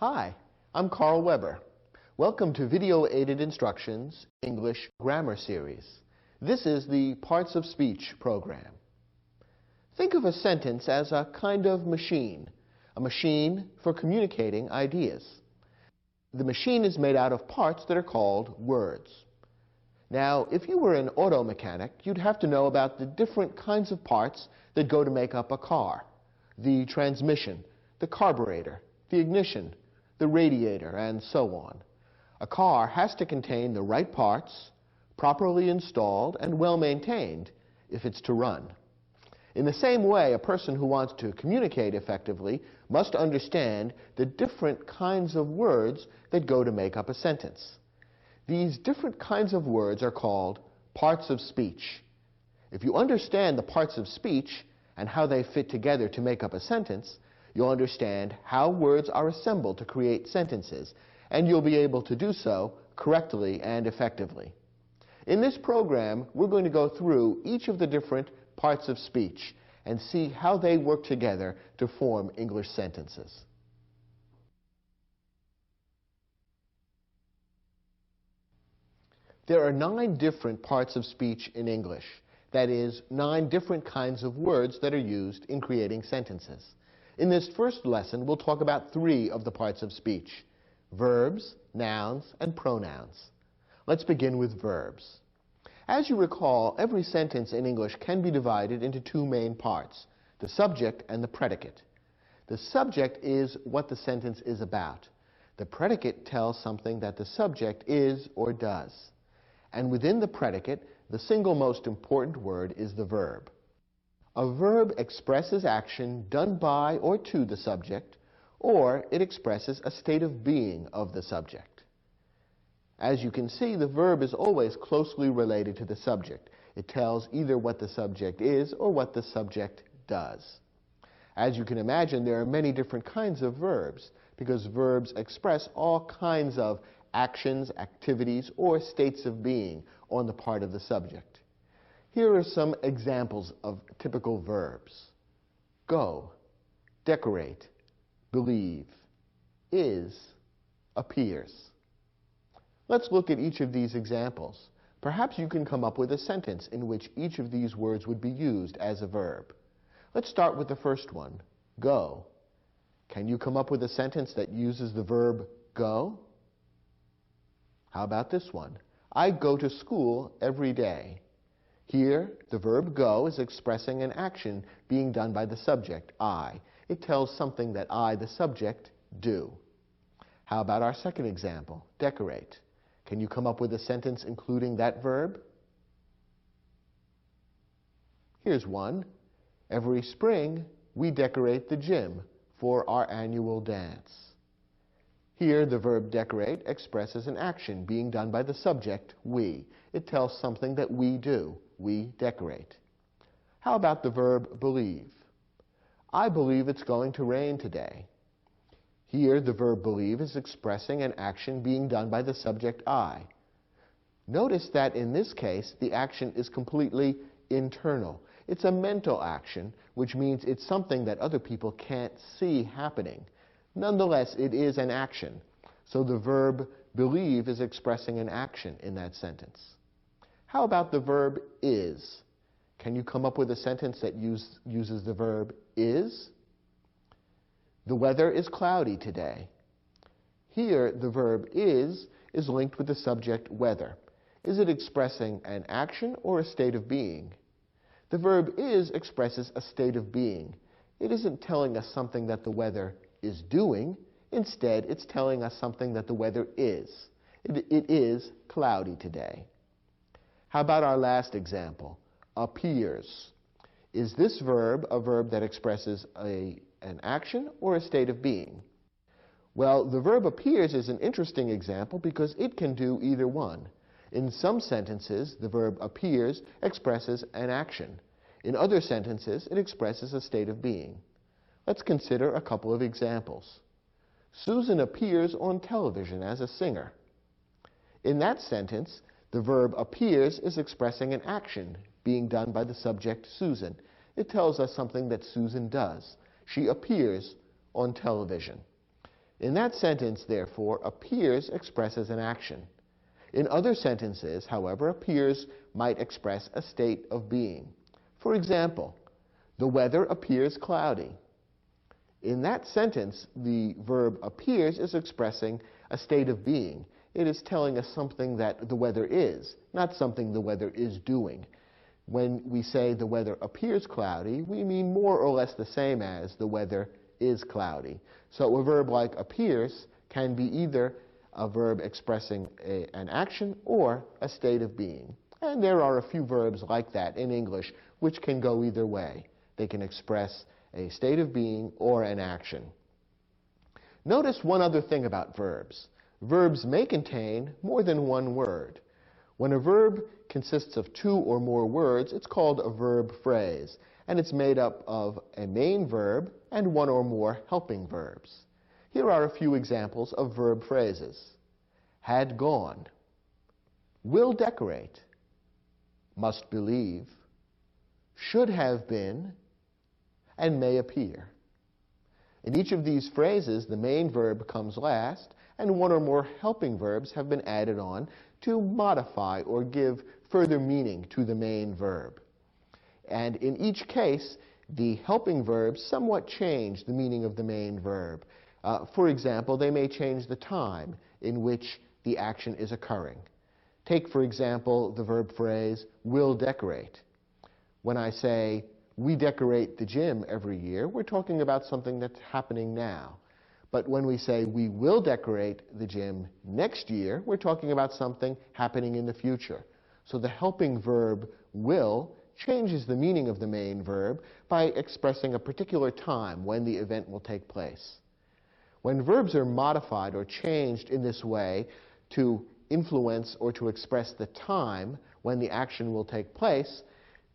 Hi, I'm Carl Weber. Welcome to Video Aided Instructions English Grammar Series. This is the Parts of Speech program. Think of a sentence as a kind of machine, a machine for communicating ideas. The machine is made out of parts that are called words. Now, if you were an auto mechanic, you'd have to know about the different kinds of parts that go to make up a car. The transmission, the carburetor, the ignition, the radiator, and so on. A car has to contain the right parts, properly installed and well maintained if it's to run. In the same way, a person who wants to communicate effectively must understand the different kinds of words that go to make up a sentence. These different kinds of words are called parts of speech. If you understand the parts of speech and how they fit together to make up a sentence, you'll understand how words are assembled to create sentences, and you'll be able to do so correctly and effectively. In this program, we're going to go through each of the different parts of speech and see how they work together to form English sentences. There are 9 different parts of speech in English. That is, 9 different kinds of words that are used in creating sentences. In this first lesson, we'll talk about 3 of the parts of speech: verbs, nouns, and pronouns. Let's begin with verbs. As you recall, every sentence in English can be divided into 2 main parts: the subject and the predicate. The subject is what the sentence is about. The predicate tells something that the subject is or does. And within the predicate, the single most important word is the verb. A verb expresses action done by or to the subject, or it expresses a state of being of the subject. As you can see, the verb is always closely related to the subject. It tells either what the subject is or what the subject does. As you can imagine, there are many different kinds of verbs, because verbs express all kinds of actions, activities, or states of being on the part of the subject. Here are some examples of typical verbs: go, decorate, believe, is, appears. Let's look at each of these examples. Perhaps you can come up with a sentence in which each of these words would be used as a verb. Let's start with the first one, go. Can you come up with a sentence that uses the verb go? How about this one? I go to school every day. Here, the verb go is expressing an action being done by the subject, I. It tells something that I, the subject, do. How about our second example, decorate? Can you come up with a sentence including that verb? Here's one. Every spring, we decorate the gym for our annual dance. Here, the verb decorate expresses an action being done by the subject, we. It tells something that we do. We decorate. How about the verb believe? I believe it's going to rain today. Here, the verb believe is expressing an action being done by the subject, I. Notice that in this case, the action is completely internal. It's a mental action, which means it's something that other people can't see happening. Nonetheless, it is an action. So the verb believe is expressing an action in that sentence. How about the verb is? Can you come up with a sentence that uses the verb is? The weather is cloudy today. Here, the verb is linked with the subject weather. Is it expressing an action or a state of being? The verb is expresses a state of being. It isn't telling us something that the weather is doing. Instead, it's telling us something that the weather is. It is cloudy today. How about our last example, appears? Is this verb a verb that expresses an action or a state of being? Well, the verb appears is an interesting example because it can do either one. In some sentences, the verb appears expresses an action. In other sentences, it expresses a state of being. Let's consider a couple of examples. Susan appears on television as a singer. In that sentence, the verb appears is expressing an action being done by the subject, Susan. It tells us something that Susan does. She appears on television. In that sentence, therefore, appears expresses an action. In other sentences, however, appears might express a state of being. For example, the weather appears cloudy. In that sentence, the verb appears is expressing a state of being. It is telling us something that the weather is, not something the weather is doing. When we say the weather appears cloudy, we mean more or less the same as the weather is cloudy. So a verb like appears can be either a verb expressing an action or a state of being. And there are a few verbs like that in English which can go either way. They can express a state of being or an action. Notice one other thing about verbs. Verbs may contain more than one word. When a verb consists of two or more words, it's called a verb phrase, and it's made up of a main verb and one or more helping verbs. Here are a few examples of verb phrases. Had gone, will decorate, must believe, should have been, and may appear. In each of these phrases, the main verb comes last, and one or more helping verbs have been added on to modify or give further meaning to the main verb. And in each case, the helping verbs somewhat change the meaning of the main verb. For example, they may change the time in which the action is occurring. Take, for example, the verb phrase, will decorate. When I say, we decorate the gym every year, we're talking about something that's happening now. But when we say we will decorate the gym next year, we're talking about something happening in the future. So the helping verb will changes the meaning of the main verb by expressing a particular time when the event will take place. When verbs are modified or changed in this way to influence or to express the time when the action will take place,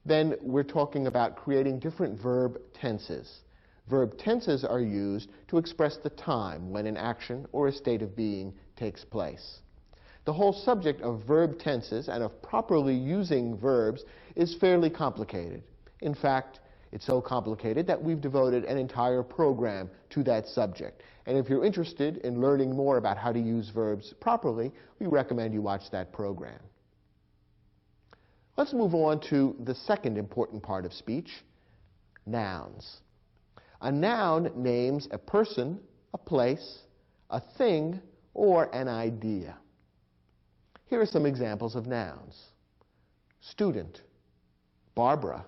then we're talking about creating different verb tenses. Verb tenses are used to express the time when an action or a state of being takes place. The whole subject of verb tenses and of properly using verbs is fairly complicated. In fact, it's so complicated that we've devoted an entire program to that subject. And if you're interested in learning more about how to use verbs properly, we recommend you watch that program. Let's move on to the second important part of speech, nouns. A noun names a person, a place, a thing, or an idea. Here are some examples of nouns. Student, Barbara,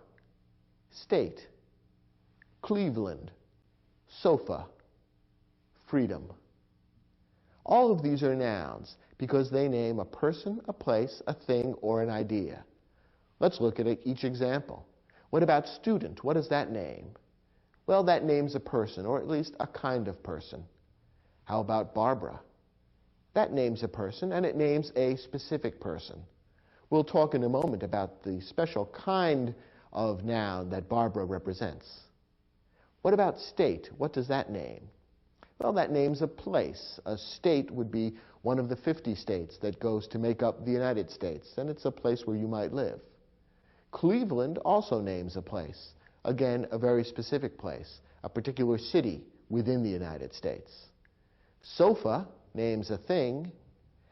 state, Cleveland, sofa, freedom. All of these are nouns because they name a person, a place, a thing, or an idea. Let's look at each example. What about student? What does that name? Well, that names a person, or at least a kind of person. How about Barbara? That names a person, and it names a specific person. We'll talk in a moment about the special kind of noun that Barbara represents. What about state? What does that name? Well, that names a place. A state would be one of the 50 states that goes to make up the United States, and it's a place where you might live. Cleveland also names a place. Again, a very specific place, a particular city within the United States. Sofa names a thing,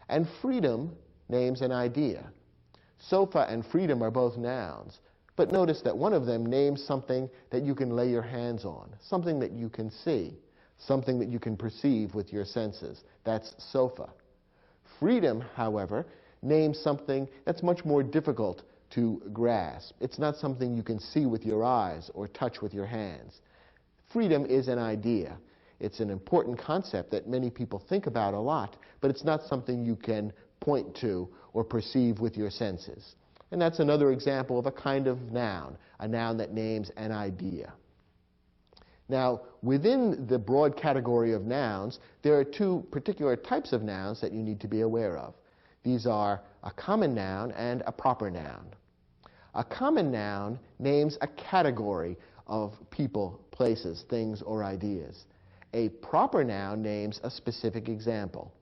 and freedom names an idea. Sofa and freedom are both nouns, but notice that one of them names something that you can lay your hands on, something that you can see, something that you can perceive with your senses. That's sofa. Freedom, however, names something that's much more difficult to grasp. It's not something you can see with your eyes or touch with your hands. Freedom is an idea. It's an important concept that many people think about a lot, but it's not something you can point to or perceive with your senses. And that's another example of a kind of noun, a noun that names an idea. Now, within the broad category of nouns, there are two particular types of nouns that you need to be aware of. These are a common noun and a proper noun. A common noun names a category of people, places, things, or ideas. A proper noun names a specific example.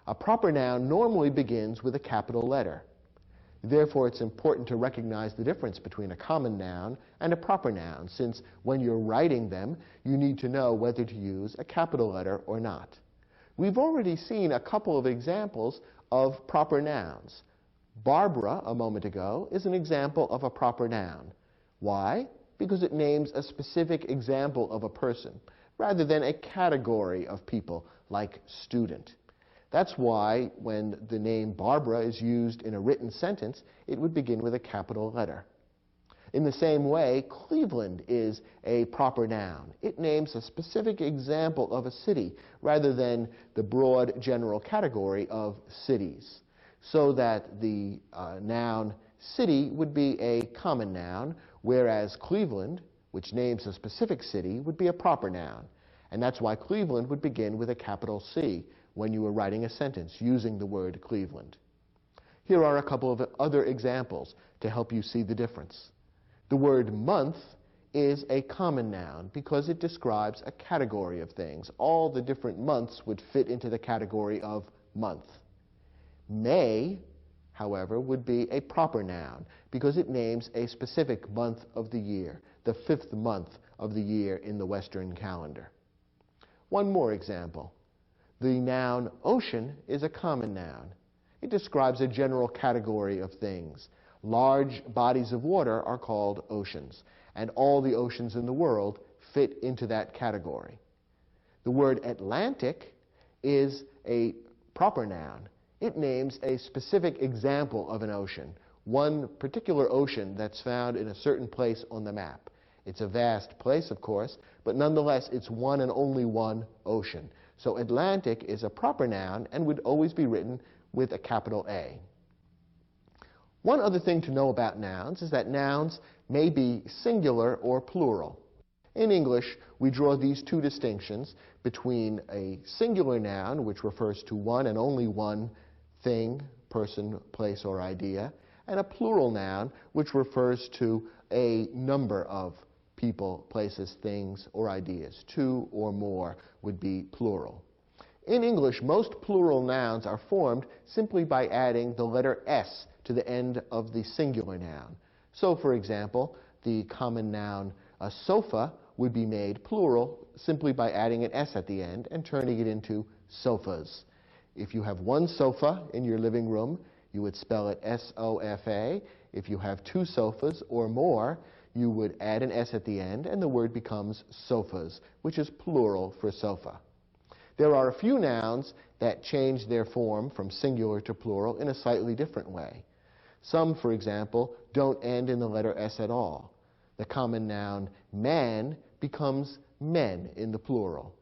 A proper noun normally begins with a capital letter. Therefore, it's important to recognize the difference between a common noun and a proper noun, since when you're writing them, you need to know whether to use a capital letter or not. We've already seen a couple of examples of proper nouns. Barbara, a moment ago, is an example of a proper noun. Why? Because it names a specific example of a person, rather than a category of people, like student. That's why when the name Barbara is used in a written sentence, it would begin with a capital letter. In the same way, Cleveland is a proper noun. It names a specific example of a city, rather than the broad general category of cities, so that the noun city would be a common noun, whereas Cleveland, which names a specific city, would be a proper noun. And that's why Cleveland would begin with a capital C when you were writing a sentence using the word Cleveland. Here are a couple of other examples to help you see the difference. The word month is a common noun because it describes a category of things. All the different months would fit into the category of month. May, however, would be a proper noun because it names a specific month of the year, the 5th month of the year in the Western calendar. One more example. The noun ocean is a common noun. It describes a general category of things. Large bodies of water are called oceans, and all the oceans in the world fit into that category. The word Atlantic is a proper noun. It names a specific example of an ocean, one particular ocean that's found in a certain place on the map. It's a vast place, of course, but nonetheless it's one and only one ocean. So Atlantic is a proper noun and would always be written with a capital A. One other thing to know about nouns is that nouns may be singular or plural. In English, we draw these two distinctions between a singular noun, which refers to one and only one thing, person, place, or idea, and a plural noun, which refers to a number of people, places, things, or ideas. Two or more would be plural. In English, most plural nouns are formed simply by adding the letter S to the end of the singular noun. So, for example, the common noun a sofa would be made plural simply by adding an S at the end and turning it into sofas. If you have one sofa in your living room, you would spell it S-O-F-A. If you have two sofas or more, you would add an S at the end and the word becomes sofas, which is plural for sofa. There are a few nouns that change their form from singular to plural in a slightly different way. Some, for example, don't end in the letter S at all. The common noun man becomes men in the plural.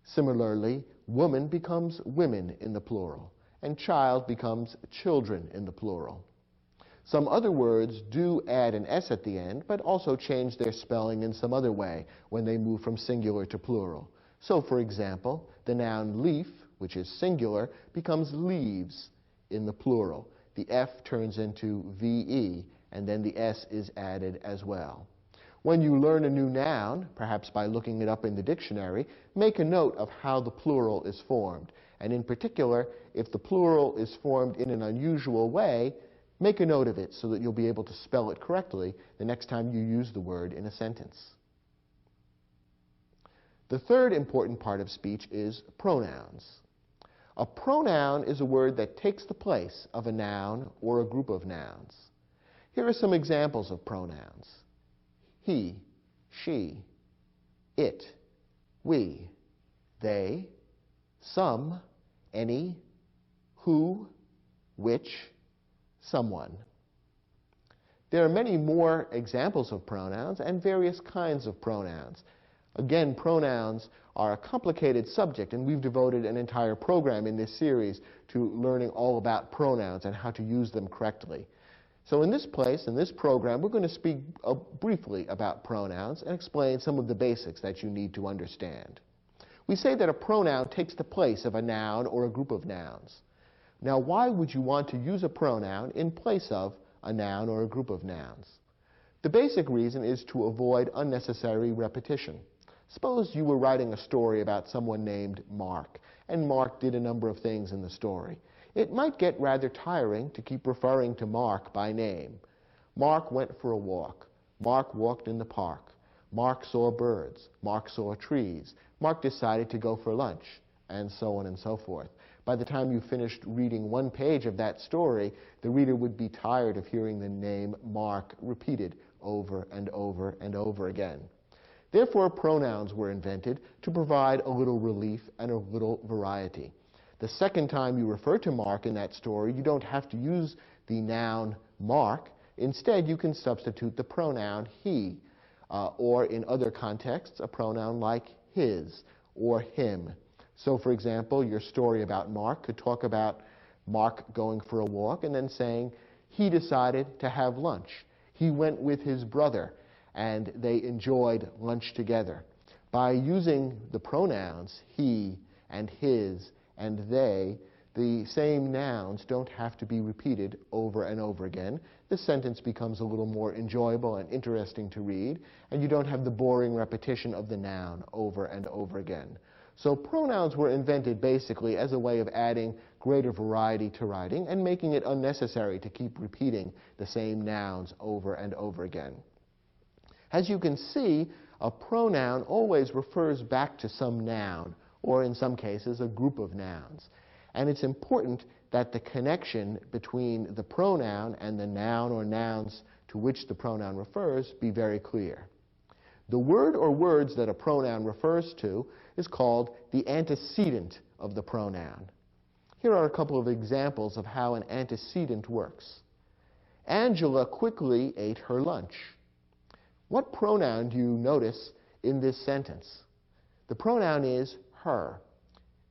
Similarly, woman becomes women in the plural, and child becomes children in the plural. Some other words do add an S at the end, but also change their spelling in some other way when they move from singular to plural. So, for example, the noun leaf, which is singular, becomes leaves in the plural. The F turns into VE, and then the S is added as well. When you learn a new noun, perhaps by looking it up in the dictionary, make a note of how the plural is formed. And in particular, if the plural is formed in an unusual way, make a note of it so that you'll be able to spell it correctly the next time you use the word in a sentence. The third important part of speech is pronouns. A pronoun is a word that takes the place of a noun or a group of nouns. Here are some examples of pronouns. He, she, it, we, they, some, any, who, which, someone. There are many more examples of pronouns and various kinds of pronouns. Again, pronouns are a complicated subject, and we've devoted an entire program in this series to learning all about pronouns and how to use them correctly. So in this program, we're going to speak briefly about pronouns and explain some of the basics that you need to understand. We say that a pronoun takes the place of a noun or a group of nouns. Now, why would you want to use a pronoun in place of a noun or a group of nouns? The basic reason is to avoid unnecessary repetition. Suppose you were writing a story about someone named Mark, and Mark did a number of things in the story. It might get rather tiring to keep referring to Mark by name. Mark went for a walk. Mark walked in the park. Mark saw birds. Mark saw trees. Mark decided to go for lunch, and so on and so forth. By the time you finished reading one page of that story, the reader would be tired of hearing the name Mark repeated over and over and over again. Therefore, pronouns were invented to provide a little relief and a little variety. The second time you refer to Mark in that story, you don't have to use the noun Mark. Instead, you can substitute the pronoun he, or in other contexts, a pronoun like his or him. So, for example, your story about Mark could talk about Mark going for a walk and then saying, he decided to have lunch. He went with his brother, and they enjoyed lunch together. By using the pronouns he and his and they, the same nouns don't have to be repeated over and over again. The sentence becomes a little more enjoyable and interesting to read, and you don't have the boring repetition of the noun over and over again. So pronouns were invented basically as a way of adding greater variety to writing and making it unnecessary to keep repeating the same nouns over and over again. As you can see, a pronoun always refers back to some noun, or in some cases, a group of nouns. And it's important that the connection between the pronoun and the noun or nouns to which the pronoun refers be very clear. The word or words that a pronoun refers to is called the antecedent of the pronoun. Here are a couple of examples of how an antecedent works. Angela quickly ate her lunch. What pronoun do you notice in this sentence? The pronoun is her.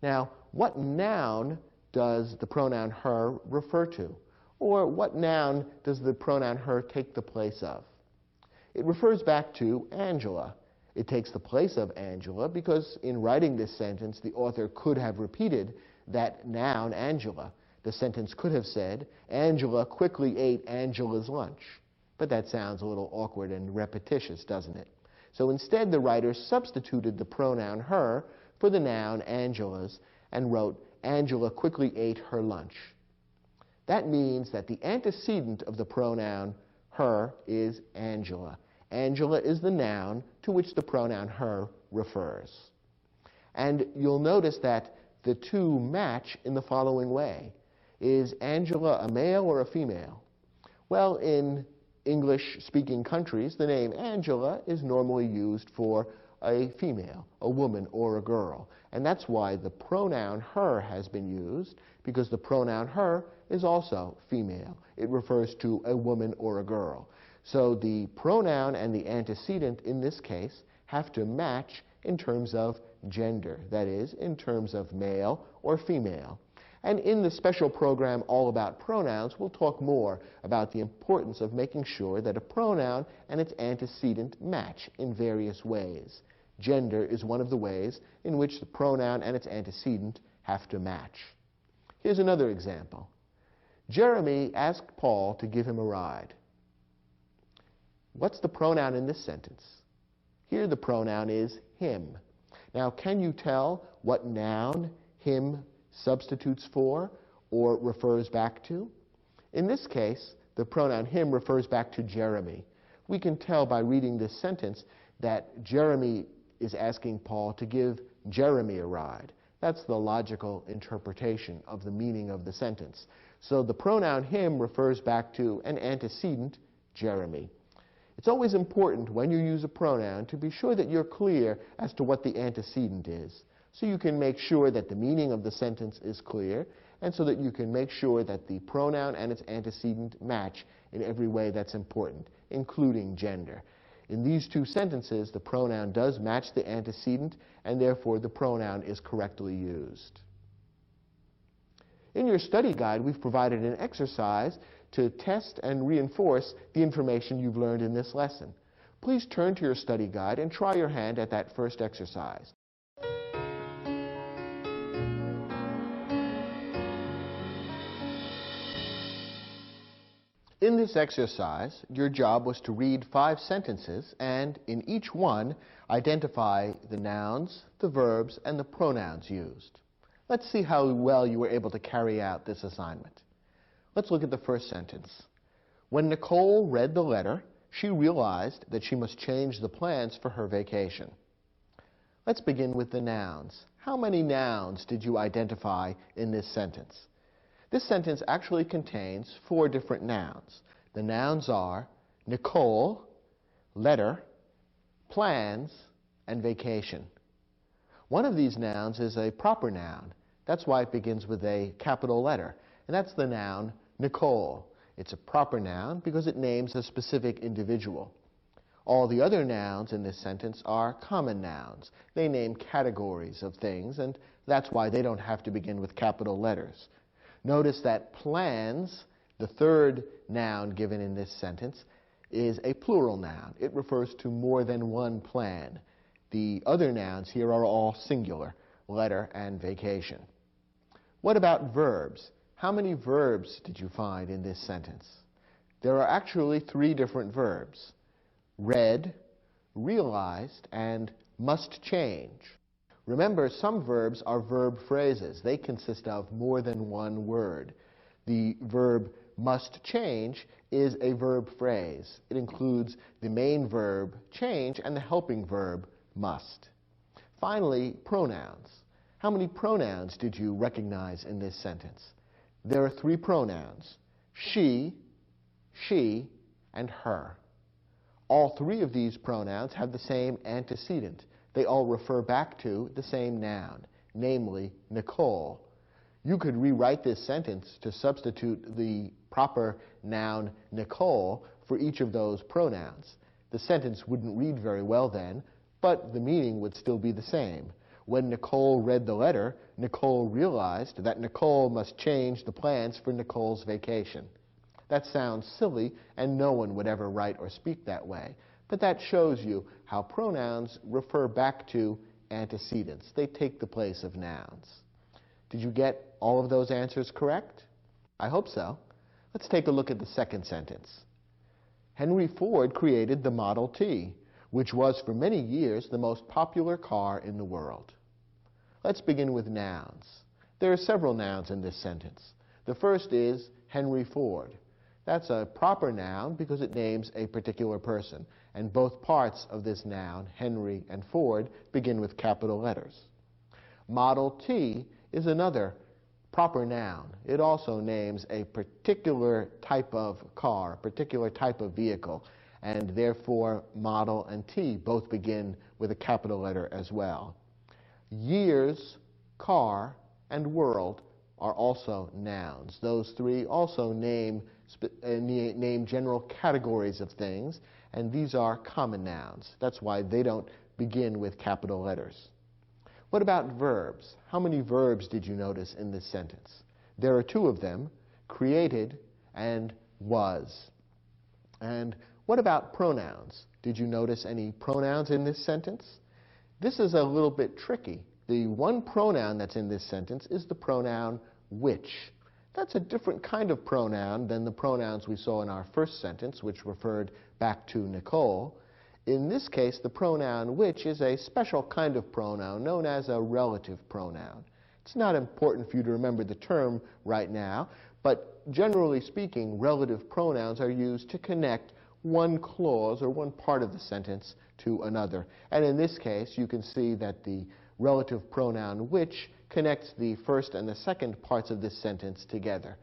Now, what noun does the pronoun her refer to? Or what noun does the pronoun her take the place of? It refers back to Angela. It takes the place of Angela because in writing this sentence, the author could have repeated that noun Angela. The sentence could have said, Angela quickly ate Angela's lunch. But that sounds a little awkward and repetitious, doesn't it? So instead, the writer substituted the pronoun her for the noun Angela's and wrote, Angela quickly ate her lunch. That means that the antecedent of the pronoun her is Angela. Angela is the noun to which the pronoun her refers. And you'll notice that the two match in the following way. Is Angela a male or a female? Well, in English-speaking countries, the name Angela is normally used for a female, a woman, or a girl. And that's why the pronoun her has been used, because the pronoun her is also female. It refers to a woman or a girl. So the pronoun and the antecedent in this case have to match in terms of gender, that is, in terms of male or female. And in the special program All About Pronouns, we'll talk more about the importance of making sure that a pronoun and its antecedent match in various ways. Gender is one of the ways in which the pronoun and its antecedent have to match. Here's another example. Jeremy asked Paul to give him a ride. What's the pronoun in this sentence? Here the pronoun is him. Now, can you tell what noun him substitutes for or refers back to? In this case, the pronoun him refers back to Jeremy. We can tell by reading this sentence that Jeremy is asking Paul to give Jeremy a ride. That's the logical interpretation of the meaning of the sentence. So the pronoun him refers back to an antecedent, Jeremy. It's always important when you use a pronoun to be sure that you're clear as to what the antecedent is, so you can make sure that the meaning of the sentence is clear, and so that you can make sure that the pronoun and its antecedent match in every way that's important, including gender. In these two sentences, the pronoun does match the antecedent, and therefore the pronoun is correctly used. In your study guide, we've provided an exercise to test and reinforce the information you've learned in this lesson. Please turn to your study guide and try your hand at that first exercise. In this exercise, your job was to read 5 sentences and, in each one, identify the nouns, the verbs, and the pronouns used. Let's see how well you were able to carry out this assignment. Let's look at the first sentence. When Nicole read the letter, she realized that she must change the plans for her vacation. Let's begin with the nouns. How many nouns did you identify in this sentence? This sentence actually contains 4 different nouns. The nouns are Nicole, letter, plans, and vacation. One of these nouns is a proper noun. That's why it begins with a capital letter, and that's the noun Nicole. It's a proper noun because it names a specific individual. All the other nouns in this sentence are common nouns. They name categories of things, and that's why they don't have to begin with capital letters. Notice that plans, the third noun given in this sentence, is a plural noun. It refers to more than one plan. The other nouns here are all singular, letter and vacation. What about verbs? How many verbs did you find in this sentence? There are actually 3 different verbs: read, realized, and must change. Remember, some verbs are verb phrases. They consist of more than one word. The verb must change is a verb phrase. It includes the main verb, change, and the helping verb, must. Finally, pronouns. How many pronouns did you recognize in this sentence? There are 3 pronouns: she, and her. All 3 of these pronouns have the same antecedent. They all refer back to the same noun, namely Nicole. You could rewrite this sentence to substitute the proper noun Nicole for each of those pronouns. The sentence wouldn't read very well then, but the meaning would still be the same. When Nicole read the letter, Nicole realized that Nicole must change the plans for Nicole's vacation. That sounds silly, and no one would ever write or speak that way. But that shows you how pronouns refer back to antecedents. They take the place of nouns. Did you get all of those answers correct? I hope so. Let's take a look at the second sentence. Henry Ford created the Model T, which was for many years the most popular car in the world. Let's begin with nouns. There are several nouns in this sentence. The first is Henry Ford. That's a proper noun because it names a particular person, and both parts of this noun, Henry and Ford, begin with capital letters. Model T is another proper noun. It also names a particular type of car, a particular type of vehicle, and therefore model and T both begin with a capital letter as well. Years, car, and world are also nouns. Those 3 also name general categories of things, and these are common nouns. That's why they don't begin with capital letters. What about verbs? How many verbs did you notice in this sentence? There are 2 of them, created and was. And what about pronouns? Did you notice any pronouns in this sentence? This is a little bit tricky. The one pronoun that's in this sentence is the pronoun which. That's a different kind of pronoun than the pronouns we saw in our first sentence, which referred back to Nicole. In this case, the pronoun which is a special kind of pronoun known as a relative pronoun. It's not important for you to remember the term right now, but generally speaking, relative pronouns are used to connect one clause or one part of the sentence to another. And in this case, you can see that the relative pronoun which connects the first and the second parts of this sentence together.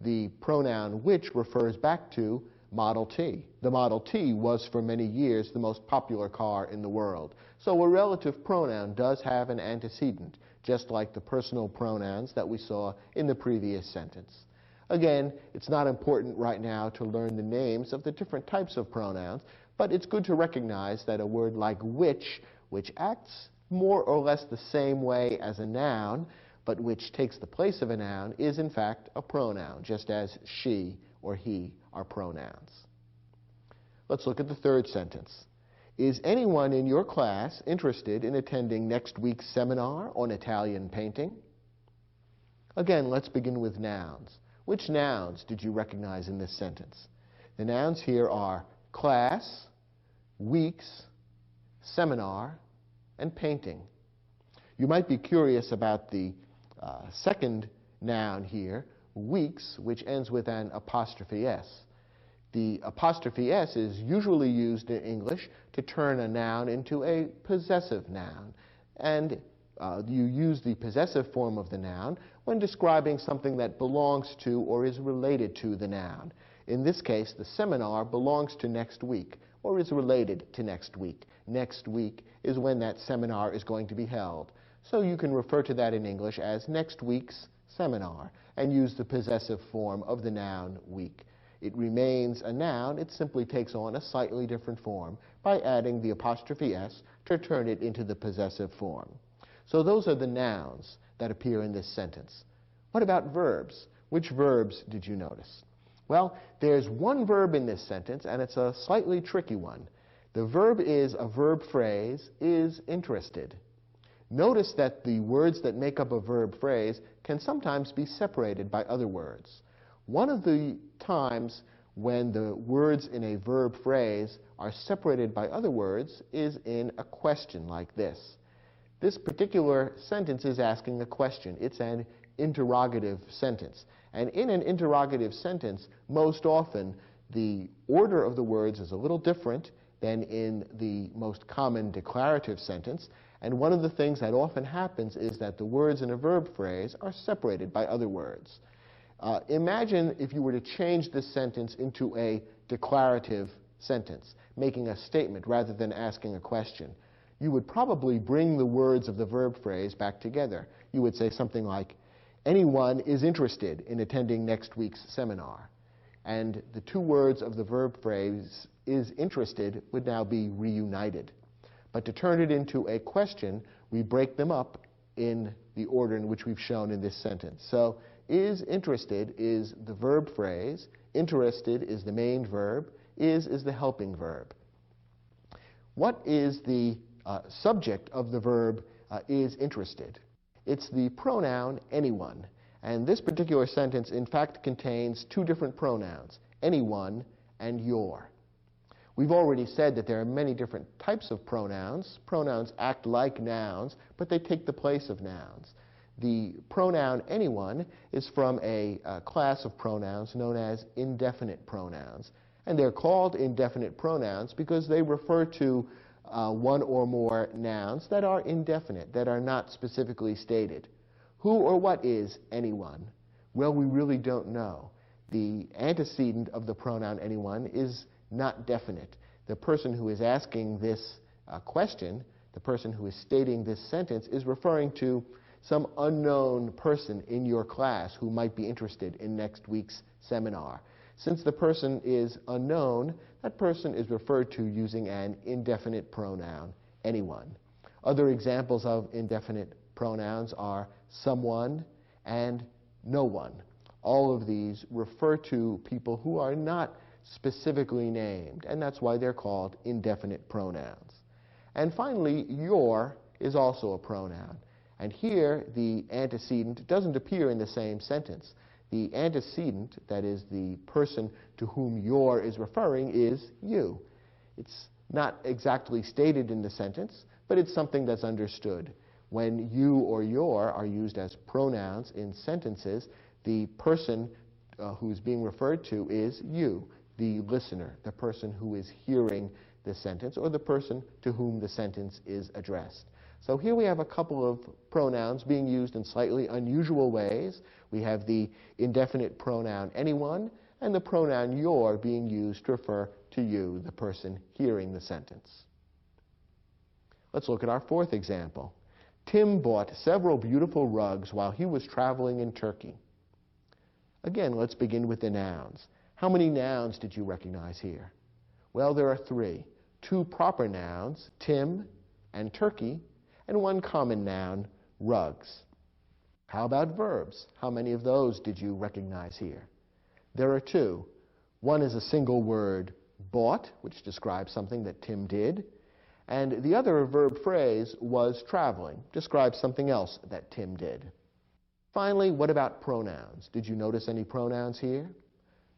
The pronoun which refers back to Model T. The Model T was for many years the most popular car in the world. So a relative pronoun does have an antecedent, just like the personal pronouns that we saw in the previous sentence. Again, it's not important right now to learn the names of the different types of pronouns, but it's good to recognize that a word like which acts more or less the same way as a noun, but which takes the place of a noun, is in fact a pronoun, just as she or he are pronouns. Let's look at the third sentence. Is anyone in your class interested in attending next week's seminar on Italian painting? Again, let's begin with nouns. Which nouns did you recognize in this sentence? The nouns here are class, weeks, seminar, and painting. You might be curious about the second noun here, weeks, which ends with an apostrophe S. The apostrophe S is usually used in English to turn a noun into a possessive noun. And you use the possessive form of the noun when describing something that belongs to or is related to the noun. In this case, the seminar belongs to next week or is related to next week. Next week is when that seminar is going to be held. So you can refer to that in English as next week's seminar and use the possessive form of the noun week. It remains a noun, it simply takes on a slightly different form by adding the apostrophe S to turn it into the possessive form. So those are the nouns that appear in this sentence. What about verbs? Which verbs did you notice? Well, there's one verb in this sentence, and it's a slightly tricky one. The verb is a verb phrase, is interested. Notice that the words that make up a verb phrase can sometimes be separated by other words. One of the times when the words in a verb phrase are separated by other words is in a question like this. This particular sentence is asking a question. It's an interrogative sentence. And in an interrogative sentence, most often, the order of the words is a little different than in the most common declarative sentence. And one of the things that often happens is that the words in a verb phrase are separated by other words. Imagine if you were to change this sentence into a declarative sentence, making a statement rather than asking a question. You would probably bring the words of the verb phrase back together. You would say something like, anyone is interested in attending next week's seminar. And the two words of the verb phrase, is interested, would now be reunited. But to turn it into a question, we break them up in the order in which we've shown in this sentence. So, is interested is the verb phrase, interested is the main verb, is the helping verb. What is the subject of the verb is interested? It's the pronoun anyone. And this particular sentence, in fact, contains two different pronouns, anyone and your. We've already said that there are many different types of pronouns. Pronouns act like nouns, but they take the place of nouns. The pronoun anyone is from a class of pronouns known as indefinite pronouns. And they're called indefinite pronouns because they refer to one or more nouns that are indefinite, that are not specifically stated. Who or what is anyone? Well, we really don't know. The antecedent of the pronoun anyone is not definite. The person who is asking this question, the person who is stating this sentence, is referring to some unknown person in your class who might be interested in next week's seminar. Since the person is unknown, that person is referred to using an indefinite pronoun, anyone. Other examples of indefinite pronouns are someone and no one. All of these refer to people who are not specifically named, and that's why they're called indefinite pronouns. And finally, your is also a pronoun. And here, the antecedent doesn't appear in the same sentence. The antecedent, that is, the person to whom your is referring, is you. It's not exactly stated in the sentence, but it's something that's understood. When you or your are used as pronouns in sentences, the person who's being referred to is you, the listener, the person who is hearing the sentence, or the person to whom the sentence is addressed. So here we have a couple of pronouns being used in slightly unusual ways. We have the indefinite pronoun anyone and the pronoun your being used to refer to you, the person hearing the sentence. Let's look at our fourth example. Tim bought several beautiful rugs while he was traveling in Turkey. Again, let's begin with the nouns. How many nouns did you recognize here? Well, there are three. Two proper nouns, Tim and Turkey, and one common noun, rugs. How about verbs? How many of those did you recognize here? There are two. One is a single word, bought, which describes something that Tim did, and the other, a verb phrase, was traveling, describes something else that Tim did. Finally, what about pronouns? Did you notice any pronouns here?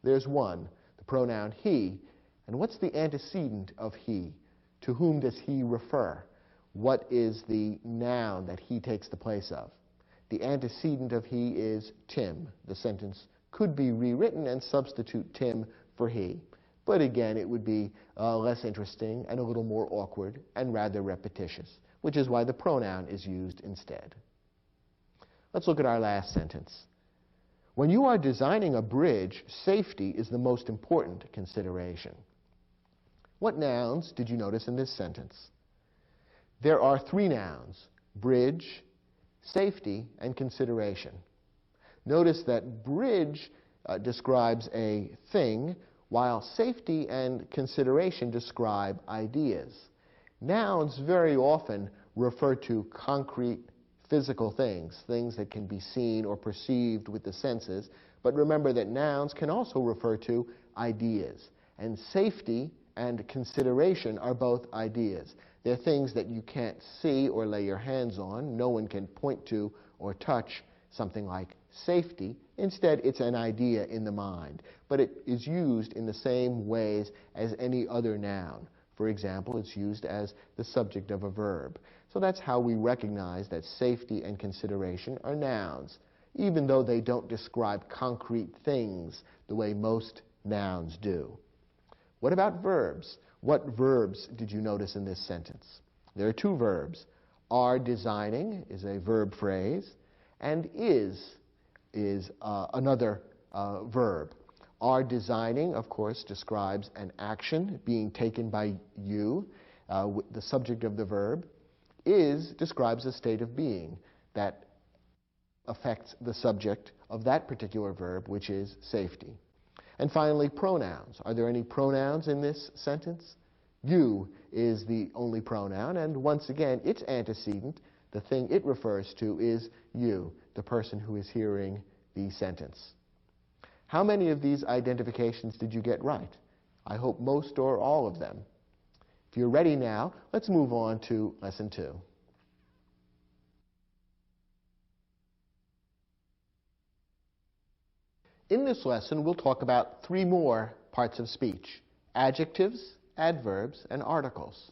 There's one, the pronoun he, and what's the antecedent of he? To whom does he refer? What is the noun that he takes the place of? The antecedent of he is Tim. The sentence could be rewritten and substitute Tim for he. but again, it would be less interesting and a little more awkward and rather repetitious, which is why the pronoun is used instead. Let's look at our last sentence. When you are designing a bridge, safety is the most important consideration. What nouns did you notice in this sentence? There are three nouns: bridge, safety, and consideration. Notice that bridge describes a thing, while safety and consideration describe ideas. Nouns very often refer to concrete physical things, things that can be seen or perceived with the senses, but remember that nouns can also refer to ideas, and safety and consideration are both ideas. They're things that you can't see or lay your hands on. No one can point to or touch something like safety. Instead, it's an idea in the mind, but it is used in the same ways as any other noun. For example, it's used as the subject of a verb. So that's how we recognize that safety and consideration are nouns, even though they don't describe concrete things the way most nouns do. What about verbs? What verbs did you notice in this sentence? There are two verbs. Are designing is a verb phrase, and is another verb. Are designing, of course, describes an action being taken by you, the subject of the verb. Is describes a state of being that affects the subject of that particular verb, which is safety. And finally, pronouns. Are there any pronouns in this sentence? You is the only pronoun, and once again, its antecedent, the thing it refers to, is you, the person who is hearing the sentence. How many of these identifications did you get right? I hope most or all of them. If you're ready now, let's move on to Lesson 2. In this lesson, we'll talk about three more parts of speech: adjectives, adverbs, and articles.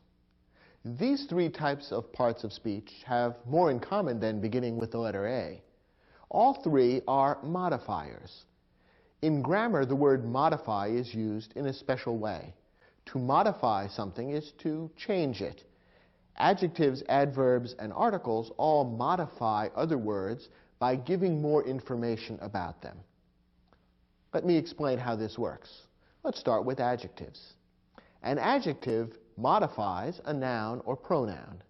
These three types of parts of speech have more in common than beginning with the letter A. All three are modifiers. In grammar, the word modify is used in a special way. To modify something is to change it. Adjectives, adverbs, and articles all modify other words by giving more information about them. Let me explain how this works. Let's start with adjectives. An adjective modifies a noun or pronoun.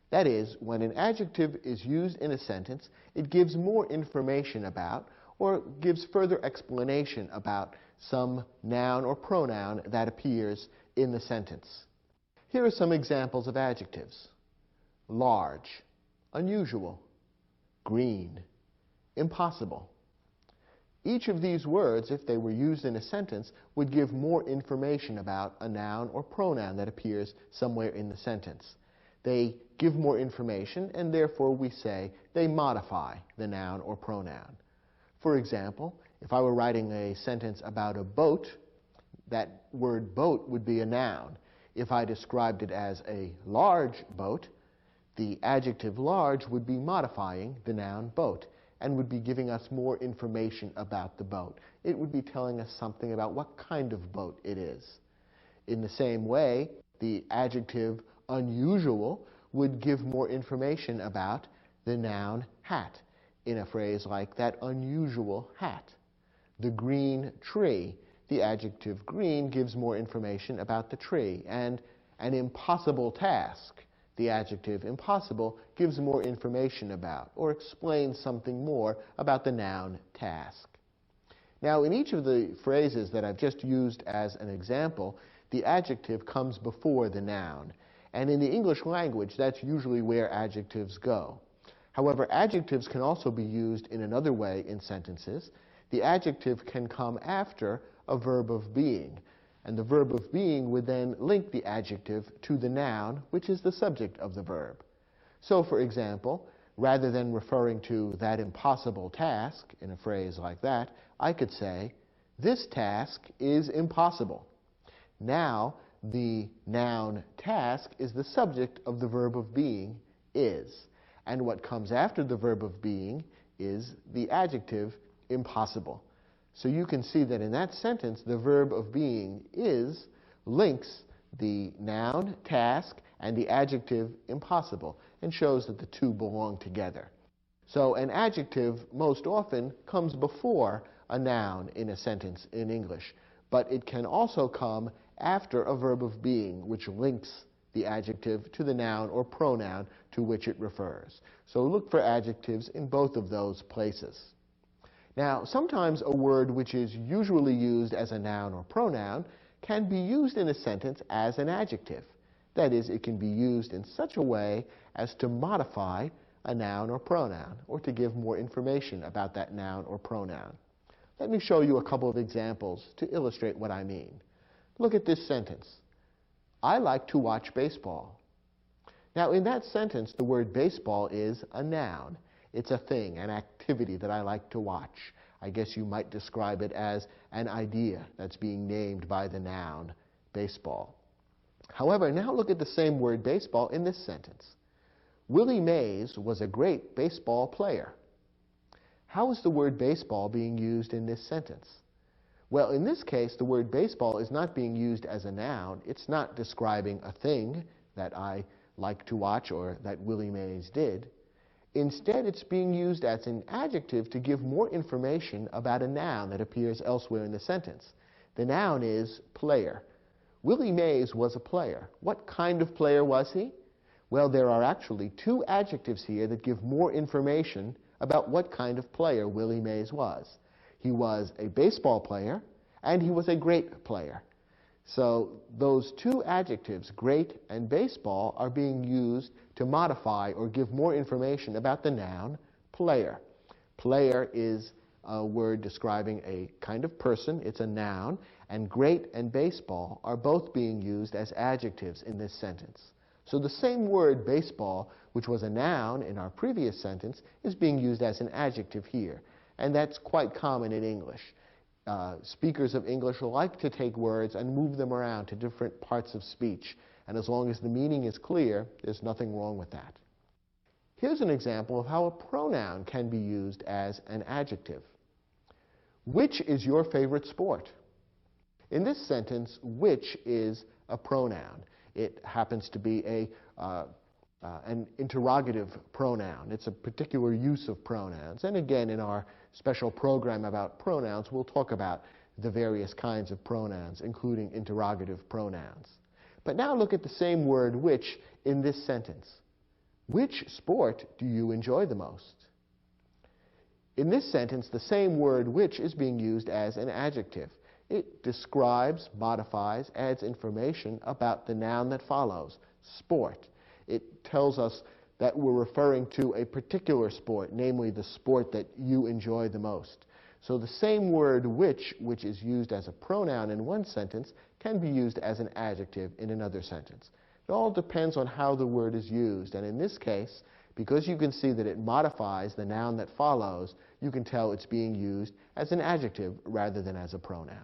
That is, when an adjective is used in a sentence, it gives more information about or gives further explanation about some noun or pronoun that appears in the sentence. Here are some examples of adjectives: large, unusual, green, impossible. Each of these words, if they were used in a sentence, would give more information about a noun or pronoun that appears somewhere in the sentence. They give more information, and therefore we say they modify the noun or pronoun. For example, if I were writing a sentence about a boat, that word boat would be a noun. If I described it as a large boat, the adjective large would be modifying the noun boat and would be giving us more information about the boat. It would be telling us something about what kind of boat it is. In the same way, the adjective unusual would give more information about the noun hat, in a phrase like that unusual hat. The green tree, the adjective green gives more information about the tree. And an impossible task, the adjective impossible gives more information about or explains something more about the noun task. Now, in each of the phrases that I've just used as an example, the adjective comes before the noun. And in the English language, that's usually where adjectives go. However, adjectives can also be used in another way in sentences. The adjective can come after a verb of being, and the verb of being would then link the adjective to the noun, which is the subject of the verb. So, for example, rather than referring to that impossible task in a phrase like that, I could say, this task is impossible. Now, the noun task is the subject of the verb of being, is. And what comes after the verb of being is the adjective impossible. So you can see that in that sentence, the verb of being is links the noun task and the adjective impossible and shows that the two belong together. So an adjective most often comes before a noun in a sentence in English, but it can also come after a verb of being, which links the adjective to the noun or pronoun to which it refers. So look for adjectives in both of those places. Now, sometimes a word which is usually used as a noun or pronoun can be used in a sentence as an adjective. That is, it can be used in such a way as to modify a noun or pronoun, or to give more information about that noun or pronoun. Let me show you a couple of examples to illustrate what I mean. Look at this sentence. I like to watch baseball. Now, in that sentence, the word baseball is a noun. It's a thing, an activity that I like to watch. I guess you might describe it as an idea that's being named by the noun, baseball. However, now look at the same word baseball in this sentence. Willie Mays was a great baseball player. How is the word baseball being used in this sentence? Well, in this case, the word baseball is not being used as a noun. It's not describing a thing that I like to watch or that Willie Mays did. Instead, it's being used as an adjective to give more information about a noun that appears elsewhere in the sentence. The noun is player. Willie Mays was a player. What kind of player was he? Well, there are actually two adjectives here that give more information about what kind of player Willie Mays was. He was a baseball player, and he was a great player. So those two adjectives, great and baseball, are being used to modify or give more information about the noun player. Player is a word describing a kind of person. It's a noun. And great and baseball are both being used as adjectives in this sentence. So the same word baseball, which was a noun in our previous sentence, is being used as an adjective here. And that's quite common in English. Speakers of English like to take words and move them around to different parts of speech. And as long as the meaning is clear, there's nothing wrong with that. Here's an example of how a pronoun can be used as an adjective. Which is your favorite sport? In this sentence, which is a pronoun. It happens to be an interrogative pronoun. It's a particular use of pronouns. And again, in our special program about pronouns, we'll talk about the various kinds of pronouns, including interrogative pronouns. But now look at the same word which in this sentence. Which sport do you enjoy the most? In this sentence, the same word which is being used as an adjective. It describes, modifies, adds information about the noun that follows, sport. It tells us that we're referring to a particular sport, namely the sport that you enjoy the most. So the same word which is used as a pronoun in one sentence, can be used as an adjective in another sentence. It all depends on how the word is used. And in this case, because you can see that it modifies the noun that follows, you can tell it's being used as an adjective rather than as a pronoun.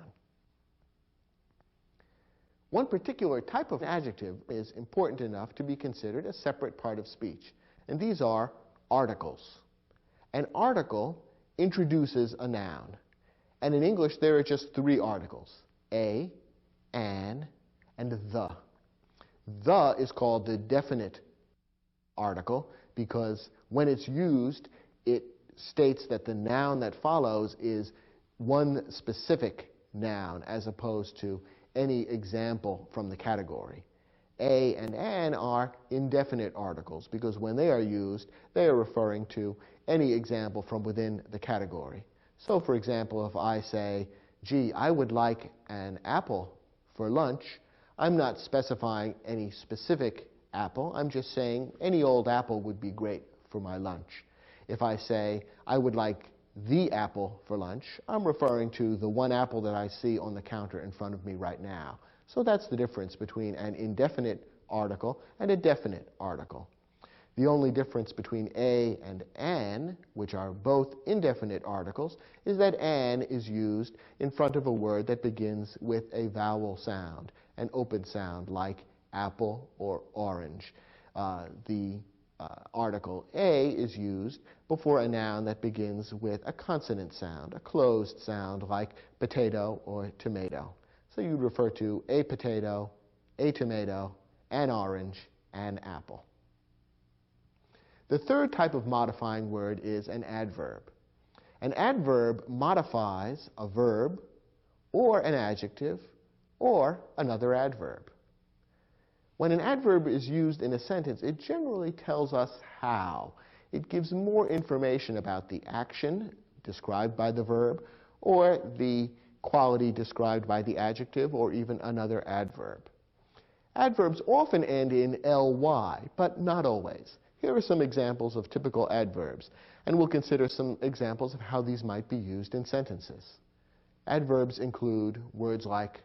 One particular type of adjective is important enough to be considered a separate part of speech, and these are articles. An article introduces a noun, and in English there are just three articles, a, an, and the. The is called the definite article because when it's used, it states that the noun that follows is one specific noun as opposed to any example from the category. A and an are indefinite articles because when they are used, they are referring to any example from within the category. So, for example, if I say, gee, I would like an apple for lunch, I'm not specifying any specific apple. I'm just saying any old apple would be great for my lunch. If I say, I would like the apple for lunch, I'm referring to the one apple that I see on the counter in front of me right now. So that's the difference between an indefinite article and a definite article. The only difference between a and an, which are both indefinite articles, is that an is used in front of a word that begins with a vowel sound, an open sound like apple or orange. The article A is used before a noun that begins with a consonant sound, a closed sound like potato or tomato. So you'd refer to a potato, a tomato, an orange, an apple. The third type of modifying word is an adverb. An adverb modifies a verb or an adjective or another adverb. When an adverb is used in a sentence, it generally tells us how. It gives more information about the action described by the verb or the quality described by the adjective or even another adverb. Adverbs often end in ly, but not always. Here are some examples of typical adverbs, and we'll consider some examples of how these might be used in sentences. Adverbs include words like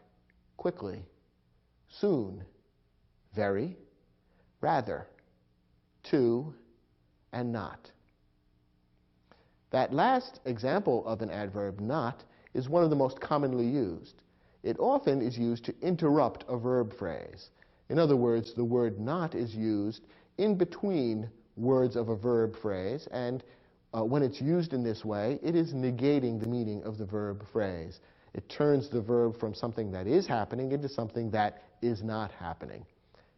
quickly, soon, very, rather, to, and not. That last example of an adverb, not, is one of the most commonly used. It often is used to interrupt a verb phrase. In other words, the word not is used in between words of a verb phrase, and when it's used in this way, it is negating the meaning of the verb phrase. It turns the verb from something that is happening into something that is not happening.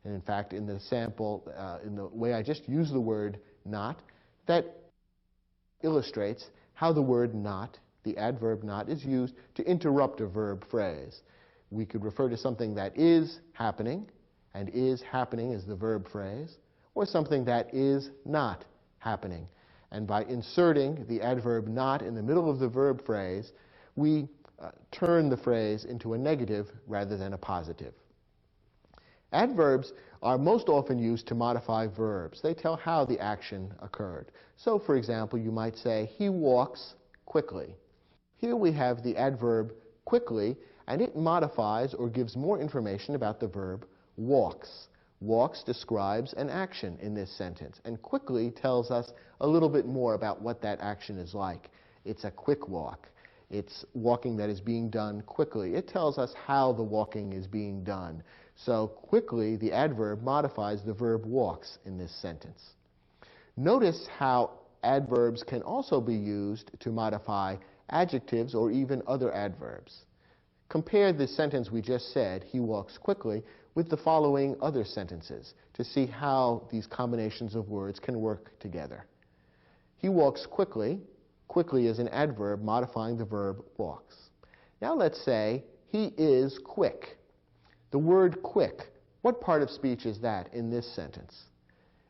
And in fact, in the sample, in the way I just used the word not, that illustrates how the word not, the adverb not, is used to interrupt a verb phrase. We could refer to something that is happening, and is happening is the verb phrase, or something that is not happening. And by inserting the adverb not in the middle of the verb phrase, we turn the phrase into a negative rather than a positive. Adverbs are most often used to modify verbs. They tell how the action occurred. So, for example, you might say, he walks quickly. Here we have the adverb quickly, and it modifies or gives more information about the verb walks. Walks describes an action in this sentence, and quickly tells us a little bit more about what that action is like. It's a quick walk. It's walking that is being done quickly. It tells us how the walking is being done. So quickly, the adverb modifies the verb walks in this sentence. Notice how adverbs can also be used to modify adjectives or even other adverbs. Compare the sentence we just said, he walks quickly, with the following other sentences to see how these combinations of words can work together. He walks quickly. Quickly is an adverb modifying the verb walks. Now let's say he is quick. The word quick, what part of speech is that in this sentence?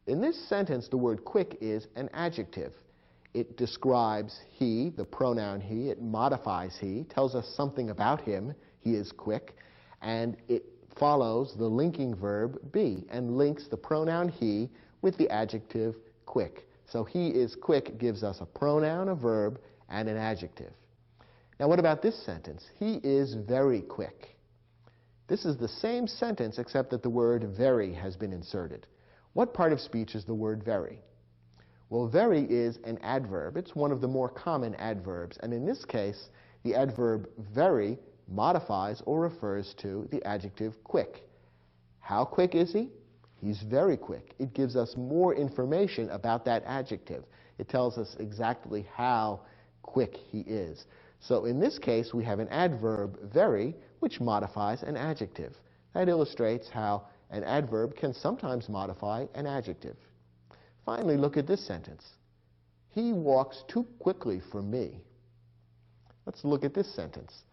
In this sentence, the word quick is an adjective. It describes he, the pronoun he. It modifies he, tells us something about him. He is quick. And it follows the linking verb be and links the pronoun he with the adjective quick. So he is quick gives us a pronoun, a verb, and an adjective. Now what about this sentence? He is very quick. This is the same sentence except that the word very has been inserted. What part of speech is the word very? Well, very is an adverb. It's one of the more common adverbs, and in this case, the adverb very modifies or refers to the adjective quick. How quick is he? He's very quick. It gives us more information about that adjective. It tells us exactly how quick he is. So in this case, we have an adverb very, which modifies an adjective. That illustrates how an adverb can sometimes modify an adjective. Finally, look at this sentence. He walks too quickly for me. Let's look at this sentence.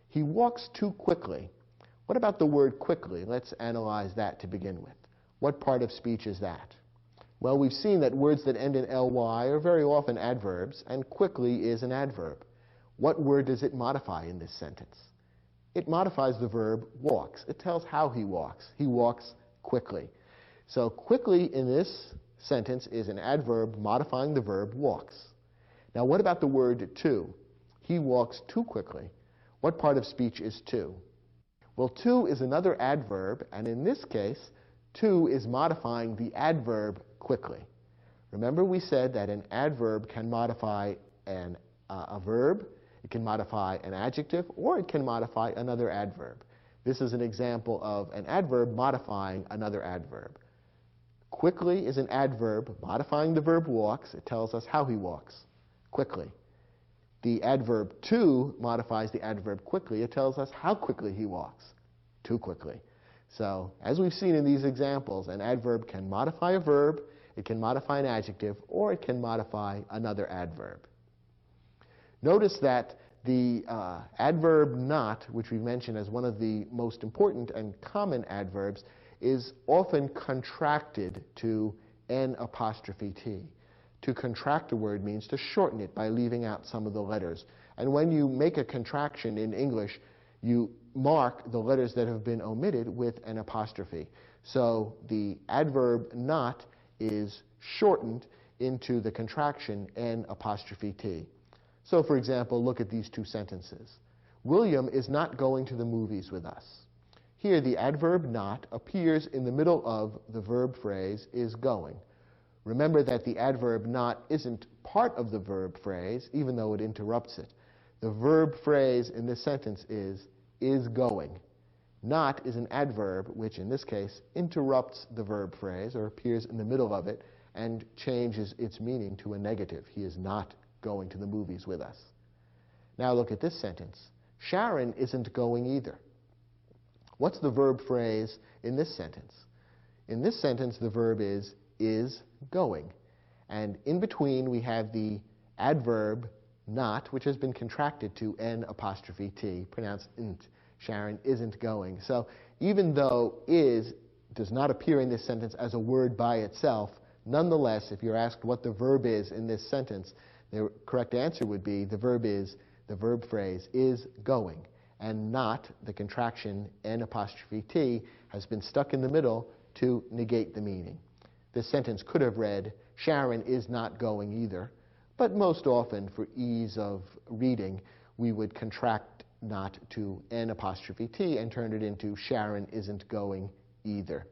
He walks too quickly. What about the word quickly? Let's analyze that to begin with. What part of speech is that? Well, we've seen that words that end in ly are very often adverbs, and quickly is an adverb. What word does it modify in this sentence? It modifies the verb walks. It tells how he walks. He walks quickly. So quickly in this sentence is an adverb modifying the verb walks. Now what about the word too? He walks too quickly. What part of speech is too? Well, too is another adverb, and in this case, too is modifying the adverb quickly. Remember we said that an adverb can modify a verb, it can modify an adjective, or it can modify another adverb. This is an example of an adverb modifying another adverb. Quickly is an adverb modifying the verb walks. It tells us how he walks, quickly. The adverb to modifies the adverb quickly. It tells us how quickly he walks, too quickly. So, as we've seen in these examples, an adverb can modify a verb, it can modify an adjective, or it can modify another adverb. Notice that the adverb not, which we mentioned as one of the most important and common adverbs, is often contracted to N''T. To contract a word means to shorten it by leaving out some of the letters. And when you make a contraction in English, you mark the letters that have been omitted with an apostrophe. So the adverb not is shortened into the contraction N''T. So for example, look at these two sentences. William is not going to the movies with us. Here the adverb not appears in the middle of the verb phrase is going. Remember that the adverb not isn't part of the verb phrase, even though it interrupts it. The verb phrase in this sentence is going. Not is an adverb which, in this case, interrupts the verb phrase or appears in the middle of it and changes its meaning to a negative. He is not going to the movies with us. Now look at this sentence. Sharon isn't going either. What's the verb phrase in this sentence? In this sentence, the verb is going. And in between, we have the adverb not, which has been contracted to N''T, pronounced nt. Sharon isn't going. So even though is does not appear in this sentence as a word by itself, nonetheless, if you're asked what the verb is in this sentence, the correct answer would be the verb phrase is going. And not, the contraction N''T, has been stuck in the middle to negate the meaning. This sentence could have read, Sharon is not going either. But most often, for ease of reading, we would contract not to N''T and turn it into Sharon isn't going either.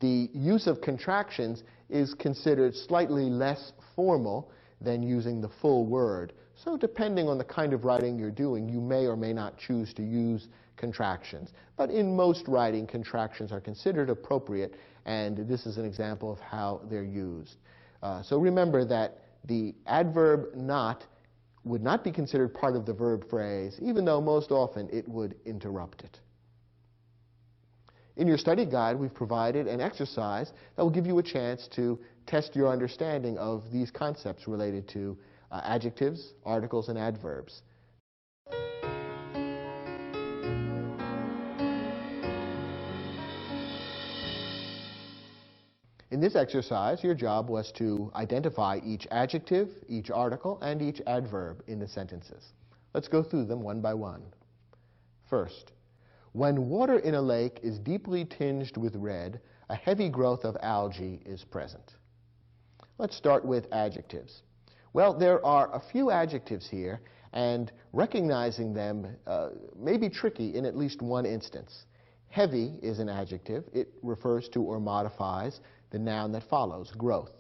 The use of contractions is considered slightly less formal than using the full word. So depending on the kind of writing you're doing, you may or may not choose to use contractions. But in most writing, contractions are considered appropriate, and this is an example of how they're used. So remember that the adverb not would not be considered part of the verb phrase, even though most often it would interrupt it. In your study guide, we've provided an exercise that will give you a chance to test your understanding of these concepts related to adjectives, articles, and adverbs. In this exercise, your job was to identify each adjective, each article, and each adverb in the sentences. Let's go through them one by one. First, when water in a lake is deeply tinged with red, a heavy growth of algae is present. Let's start with adjectives. Well, there are a few adjectives here, and recognizing them may be tricky in at least one instance. Heavy is an adjective. It refers to or modifies the noun that follows, growth.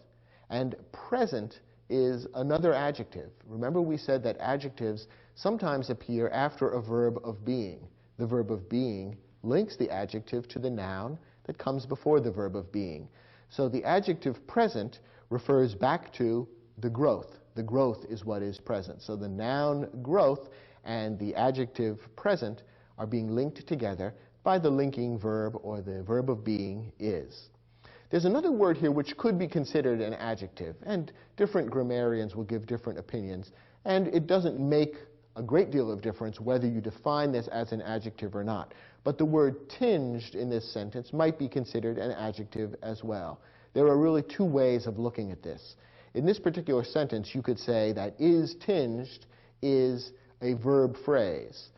And present is another adjective. Remember we said that adjectives sometimes appear after a verb of being. The verb of being links the adjective to the noun that comes before the verb of being. So the adjective present refers back to the growth. The growth is what is present. So the noun growth and the adjective present are being linked together by the linking verb, or the verb of being is. There's another word here which could be considered an adjective, and different grammarians will give different opinions, and it doesn't make a great deal of difference whether you define this as an adjective or not. But the word tinged in this sentence might be considered an adjective as well. There are really two ways of looking at this. In this particular sentence, you could say that is tinged is a verb phrase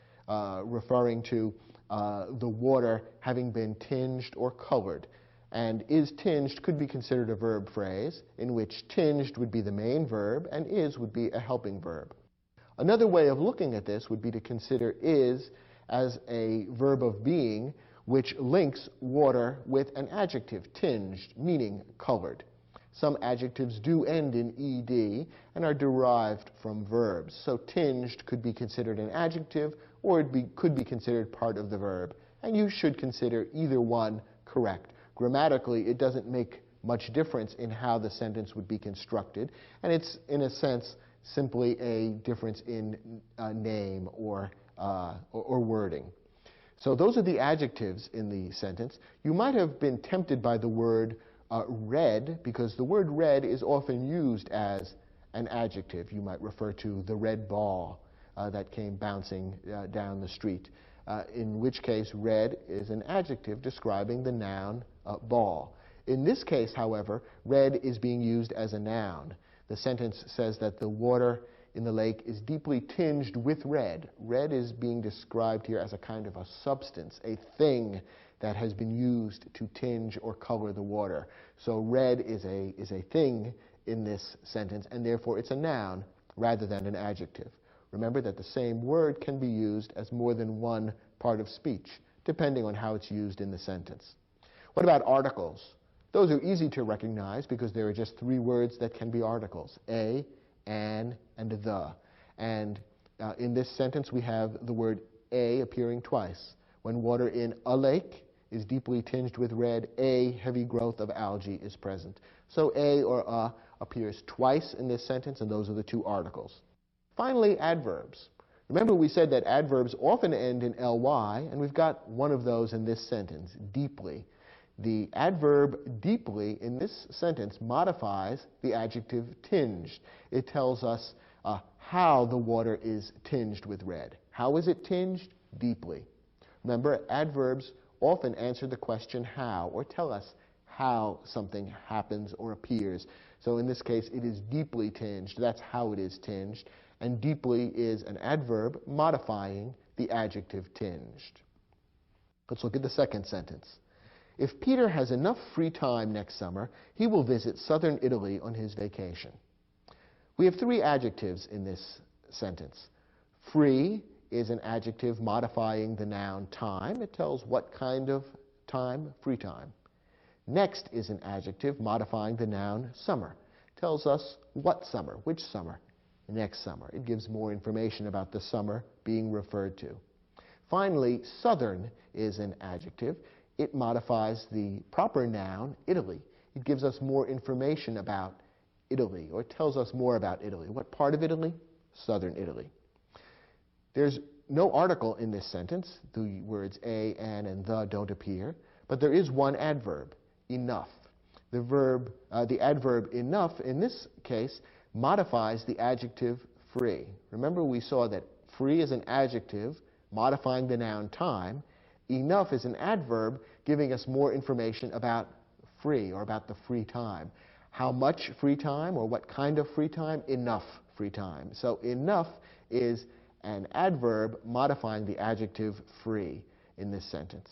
referring to the water having been tinged or colored. And is tinged could be considered a verb phrase in which tinged would be the main verb and is would be a helping verb. Another way of looking at this would be to consider is as a verb of being which links water with an adjective, tinged, meaning colored. Some adjectives do end in ed and are derived from verbs. So tinged could be considered an adjective, or could be considered part of the verb. And you should consider either one correct. Grammatically, it doesn't make much difference in how the sentence would be constructed, and it's, in a sense, simply a difference in name or wording. So those are the adjectives in the sentence. You might have been tempted by the word red, because the word red is often used as an adjective. You might refer to the red ball that came bouncing down the street, in which case red is an adjective describing the noun ball. In this case, however, red is being used as a noun. The sentence says that the water in the lake is deeply tinged with red. Red is being described here as a kind of a substance, a thing that has been used to tinge or color the water. So red is a thing in this sentence, and therefore it's a noun rather than an adjective. Remember that the same word can be used as more than one part of speech, depending on how it's used in the sentence. What about articles? Those are easy to recognize because there are just three words that can be articles: a, an, and the. And in this sentence we have the word a appearing twice. When water in a lake is deeply tinged with red, a heavy growth of algae is present. So a or a appears twice in this sentence, and those are the two articles. Finally, adverbs. Remember, we said that adverbs often end in ly, and we've got one of those in this sentence, deeply. The adverb deeply in this sentence modifies the adjective tinged. It tells us how the water is tinged with red. How is it tinged? Deeply. Remember, adverbs often answer the question how, or tell us how something happens or appears. So in this case, it is deeply tinged. That's how it is tinged. And deeply is an adverb modifying the adjective tinged. Let's look at the second sentence. If Peter has enough free time next summer, he will visit southern Italy on his vacation. We have three adjectives in this sentence. Free is an adjective modifying the noun time. It tells what kind of time, free time. Next is an adjective modifying the noun summer. It tells us what summer, which summer, next summer. It gives more information about the summer being referred to. Finally, southern is an adjective. It modifies the proper noun, Italy. It gives us more information about Italy, or tells us more about Italy. What part of Italy? Southern Italy. There's no article in this sentence. The words a, an, and the don't appear, but there is one adverb, enough. The adverb enough in this case modifies the adjective free. Remember, we saw that free is an adjective modifying the noun time. Enough is an adverb giving us more information about free, or about the free time. How much free time, or what kind of free time? Enough free time. So enough is an adverb modifying the adjective free in this sentence.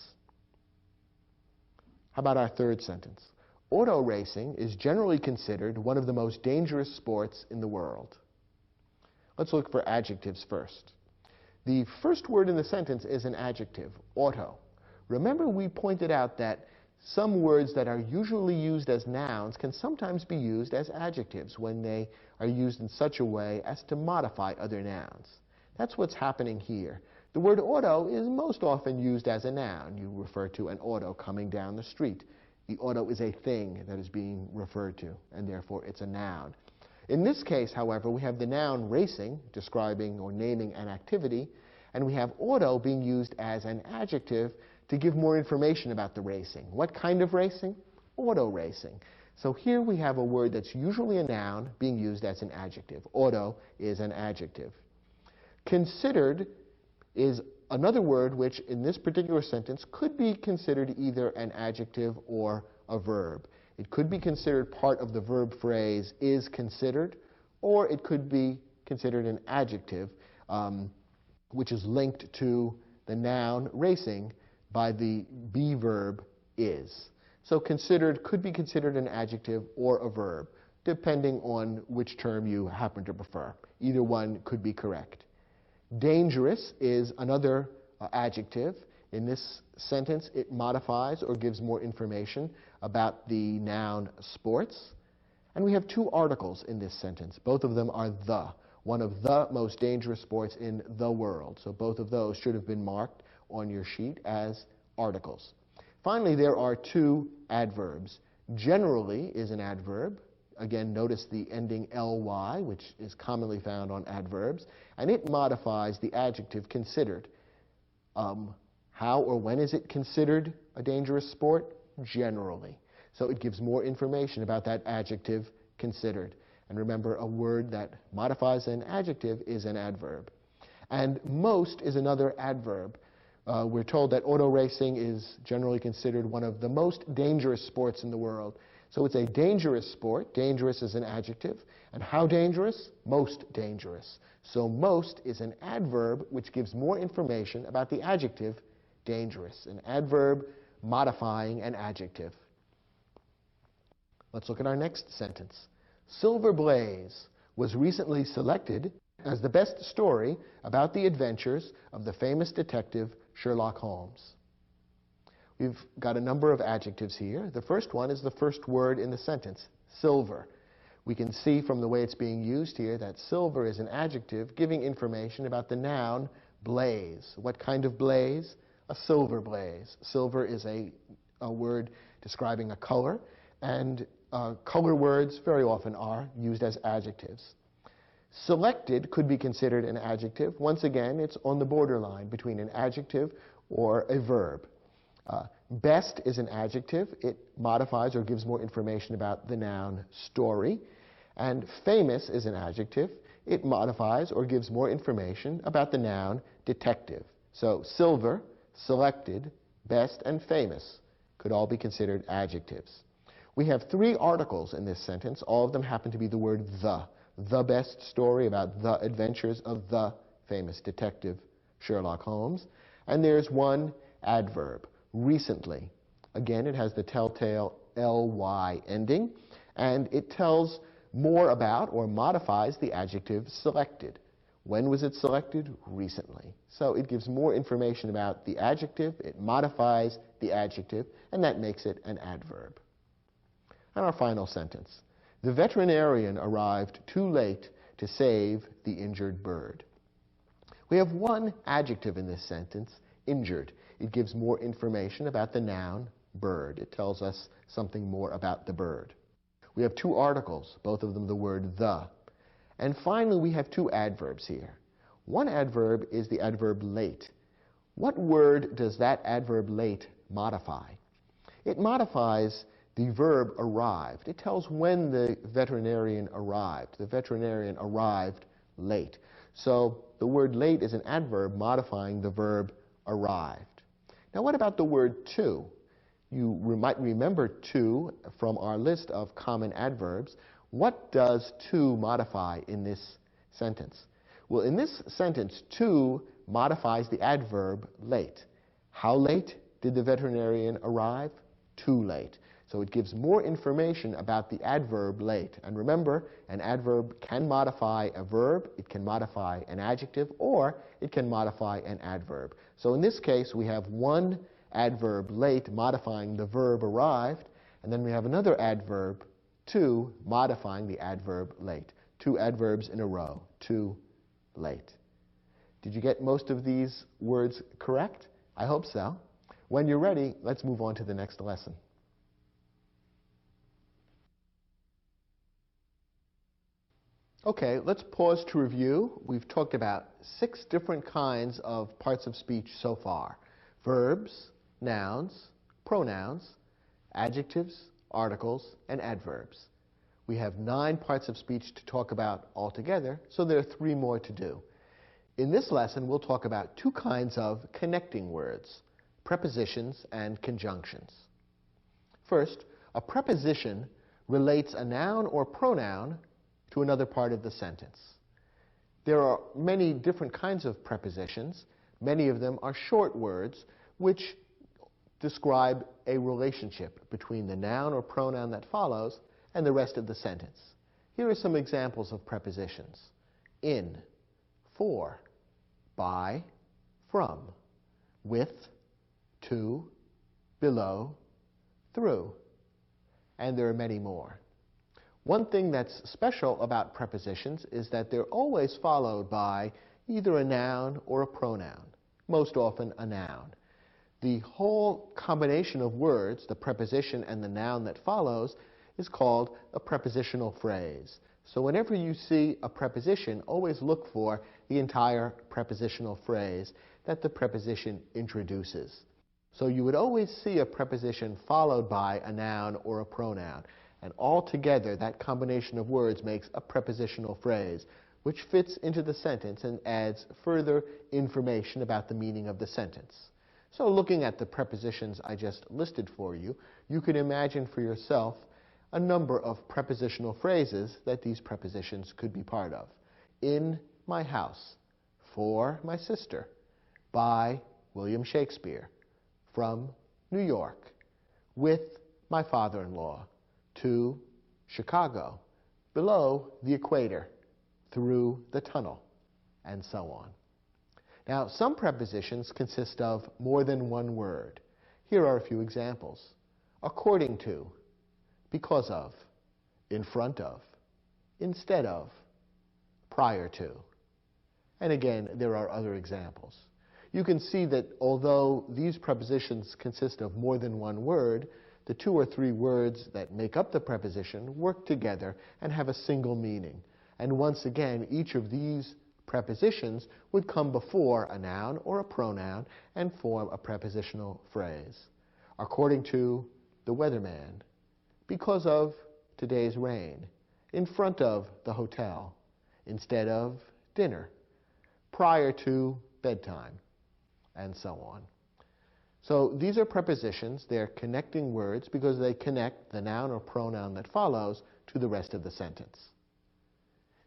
How about our third sentence? Auto racing is generally considered one of the most dangerous sports in the world. Let's look for adjectives first. The first word in the sentence is an adjective, auto. Remember, we pointed out that some words that are usually used as nouns can sometimes be used as adjectives when they are used in such a way as to modify other nouns. That's what's happening here. The word auto is most often used as a noun. You refer to an auto coming down the street. The auto is a thing that is being referred to, and therefore it's a noun. In this case, however, we have the noun racing, describing or naming an activity, and we have auto being used as an adjective to give more information about the racing. What kind of racing? Auto racing. So here we have a word that's usually a noun being used as an adjective. Auto is an adjective. Considered is another word which, in this particular sentence, could be considered either an adjective or a verb. It could be considered part of the verb phrase is considered, or it could be considered an adjective which is linked to the noun racing by the be verb is. So considered could be considered an adjective or a verb, depending on which term you happen to prefer. Either one could be correct. Dangerous is another adjective. In this sentence, it modifies or gives more information about the noun sports. And we have two articles in this sentence. Both of them are the, one of the most dangerous sports in the world. So both of those should have been marked on your sheet as articles. Finally, there are two adverbs, Generally is an adverb. Again, notice the ending ly, which is commonly found on adverbs, and it modifies the adjective considered. How or when is it considered a dangerous sport? Generally. So it gives more information about that adjective considered. And remember, a word that modifies an adjective is an adverb. And most is another adverb. We're told that auto racing is generally considered one of the most dangerous sports in the world. So it's a dangerous sport. Dangerous is an adjective. And how dangerous? Most dangerous. So most is an adverb which gives more information about the adjective dangerous. An adverb modifying an adjective. Let's look at our next sentence. Silver Blaze was recently selected as the best story about the adventures of the famous detective Sherlock Holmes. We've got a number of adjectives here. The first one is the first word in the sentence, silver. We can see from the way it's being used here that silver is an adjective giving information about the noun blaze. What kind of blaze? A silver blaze. Silver is a word describing a color, and color words very often are used as adjectives. Selected could be considered an adjective. Once again, it's on the borderline between an adjective or a verb. Best is an adjective. It modifies or gives more information about the noun story. And famous is an adjective. It modifies or gives more information about the noun detective. So silver, selected, best, and famous could all be considered adjectives. We have three articles in this sentence. All of them happen to be the word the. The best story about the adventures of the famous detective Sherlock Holmes. And there's one adverb, recently. Again, it has the telltale ly ending, and it tells more about or modifies the adjective selected. When was it selected? Recently. So it gives more information about the adjective, it modifies the adjective, and that makes it an adverb. And our final sentence. The veterinarian arrived too late to save the injured bird. We have one adjective in this sentence, injured. It gives more information about the noun bird. It tells us something more about the bird. We have two articles, both of them the word the. And finally, we have two adverbs here. One adverb is the adverb late. What word does that adverb late modify? It modifies the verb arrived. It tells when the veterinarian arrived. The veterinarian arrived late. So the word late is an adverb modifying the verb arrived. Now what about the word to? You might remember to from our list of common adverbs. What does to modify in this sentence? Well, in this sentence, to modifies the adverb late. How late did the veterinarian arrive? Too late. So it gives more information about the adverb late. And remember, an adverb can modify a verb, it can modify an adjective, or it can modify an adverb. So in this case, we have one adverb late modifying the verb arrived, and then we have another adverb to modifying the adverb late. Two adverbs in a row, too late. Did you get most of these words correct? I hope so. When you're ready, let's move on to the next lesson. Okay, let's pause to review. We've talked about 6 different kinds of parts of speech so far. Verbs, nouns, pronouns, adjectives, articles, and adverbs. We have 9 parts of speech to talk about altogether, so there are 3 more to do. In this lesson, we'll talk about 2 kinds of connecting words, prepositions and conjunctions. First, a preposition relates a noun or pronoun to another part of the sentence. There are many different kinds of prepositions. Many of them are short words which describe a relationship between the noun or pronoun that follows and the rest of the sentence. Here are some examples of prepositions. In, for, by, from, with, to, below, through, and there are many more. One thing that's special about prepositions is that they're always followed by either a noun or a pronoun, most often a noun. the whole combination of words, the preposition and the noun that follows, is called a prepositional phrase. So whenever you see a preposition, always look for the entire prepositional phrase that the preposition introduces. So you would always see a preposition followed by a noun or a pronoun. And altogether, that combination of words makes a prepositional phrase, which fits into the sentence and adds further information about the meaning of the sentence. So looking at the prepositions I just listed for you, you can imagine for yourself a number of prepositional phrases that these prepositions could be part of. In my house, for my sister, by William Shakespeare, from New York, with my father-in-law, to Chicago, below the equator, through the tunnel, and so on. Now, some prepositions consist of more than one word. Here are a few examples. According to, because of, in front of, instead of, prior to. And again, there are other examples. You can see that although these prepositions consist of more than one word, the two or three words that make up the preposition work together and have a single meaning. And once again, each of these prepositions would come before a noun or a pronoun and form a prepositional phrase. According to the weatherman, because of today's rain, in front of the hotel, instead of dinner, prior to bedtime, and so on. So these are prepositions. They're connecting words because they connect the noun or pronoun that follows to the rest of the sentence.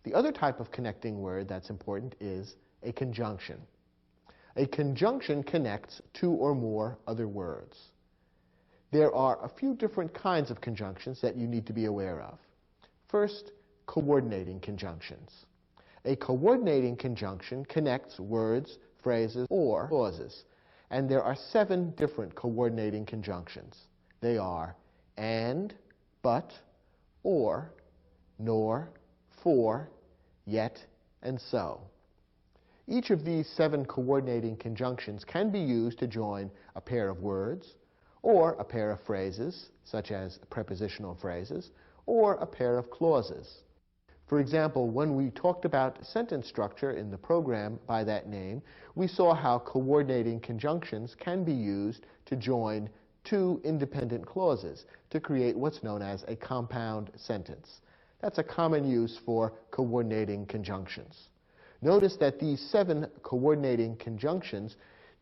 The other type of connecting word that's important is a conjunction. A conjunction connects two or more other words. There are a few different kinds of conjunctions that you need to be aware of. First, coordinating conjunctions. A coordinating conjunction connects words, phrases, or clauses. And there are 7 different coordinating conjunctions. They are and, but, or, nor, for, yet, and so. Each of these 7 coordinating conjunctions can be used to join a pair of words, or a pair of phrases, such as prepositional phrases, or a pair of clauses. For example, when we talked about sentence structure in the program by that name, we saw how coordinating conjunctions can be used to join 2 independent clauses to create what's known as a compound sentence. That's a common use for coordinating conjunctions. Notice that these 7 coordinating conjunctions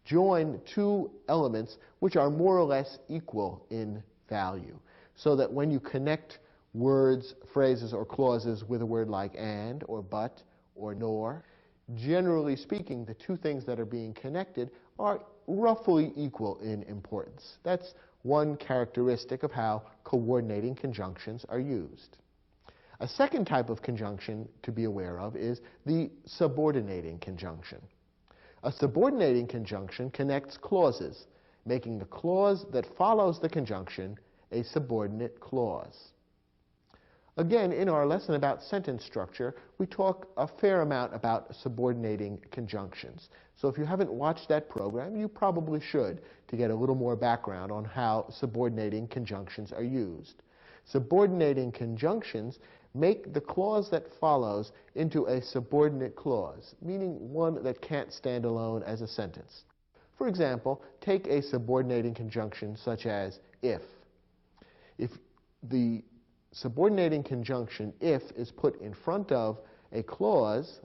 join 2 elements which are more or less equal in value, so that when you connect words, phrases, or clauses with a word like and, or but, or nor, generally speaking, the 2 things that are being connected are roughly equal in importance. That's one characteristic of how coordinating conjunctions are used. A second type of conjunction to be aware of is the subordinating conjunction. A subordinating conjunction connects clauses, making the clause that follows the conjunction a subordinate clause. Again, in our lesson about sentence structure, we talk a fair amount about subordinating conjunctions. So if you haven't watched that program, you probably should, to get a little more background on how subordinating conjunctions are used. Subordinating conjunctions make the clause that follows into a subordinate clause, meaning one that can't stand alone as a sentence. For example, take a subordinating conjunction such as if. If the subordinating conjunction if is put in front of a clause,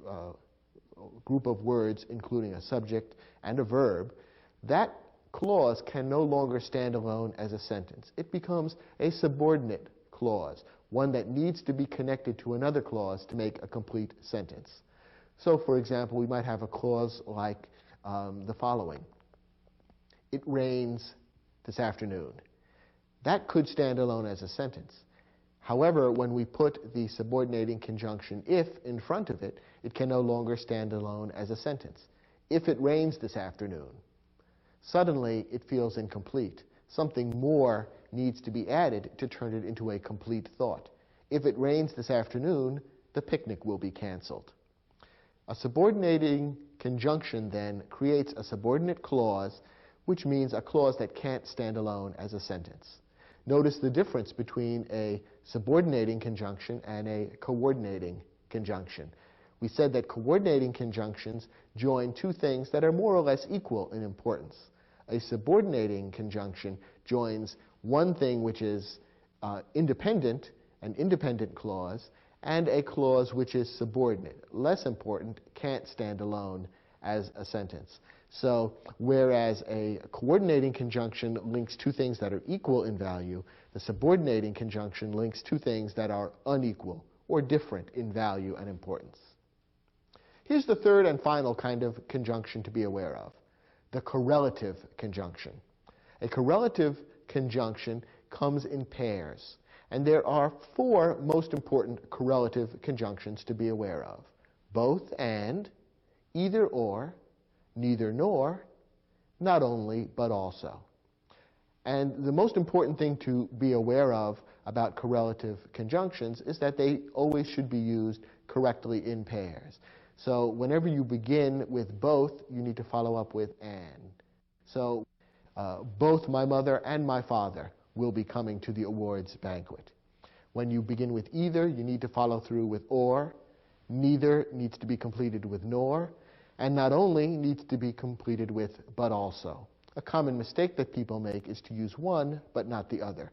a group of words including a subject and a verb, that clause can no longer stand alone as a sentence. It becomes a subordinate clause, one that needs to be connected to another clause to make a complete sentence. So, for example, we might have a clause like the following. It rains this afternoon. That could stand alone as a sentence. However, when we put the subordinating conjunction if in front of it, it can no longer stand alone as a sentence. If it rains this afternoon, suddenly it feels incomplete. Something more needs to be added to turn it into a complete thought. If it rains this afternoon, the picnic will be canceled. A subordinating conjunction then creates a subordinate clause which means a clause that can't stand alone as a sentence. Notice the difference between a subordinating conjunction and a coordinating conjunction. We said that coordinating conjunctions join two things that are more or less equal in importance. A subordinating conjunction joins one thing which is independent, an independent clause, and a clause which is subordinate, less important, can't stand alone as a sentence. So whereas a coordinating conjunction links two things that are equal in value, the subordinating conjunction links two things that are unequal or different in value and importance. Here's the third and final kind of conjunction to be aware of, the correlative conjunction. A correlative conjunction comes in pairs, and there are four most important correlative conjunctions to be aware of: both and, either or, neither nor, not only but also. And the most important thing to be aware of about correlative conjunctions is that they always should be used correctly in pairs. So whenever you begin with both, you need to follow up with and. So both my mother and my father will be coming to the awards banquet. When you begin with either, you need to follow through with or. Neither needs to be completed with nor. And not only needs to be completed with but also. A common mistake that people make is to use one but not the other.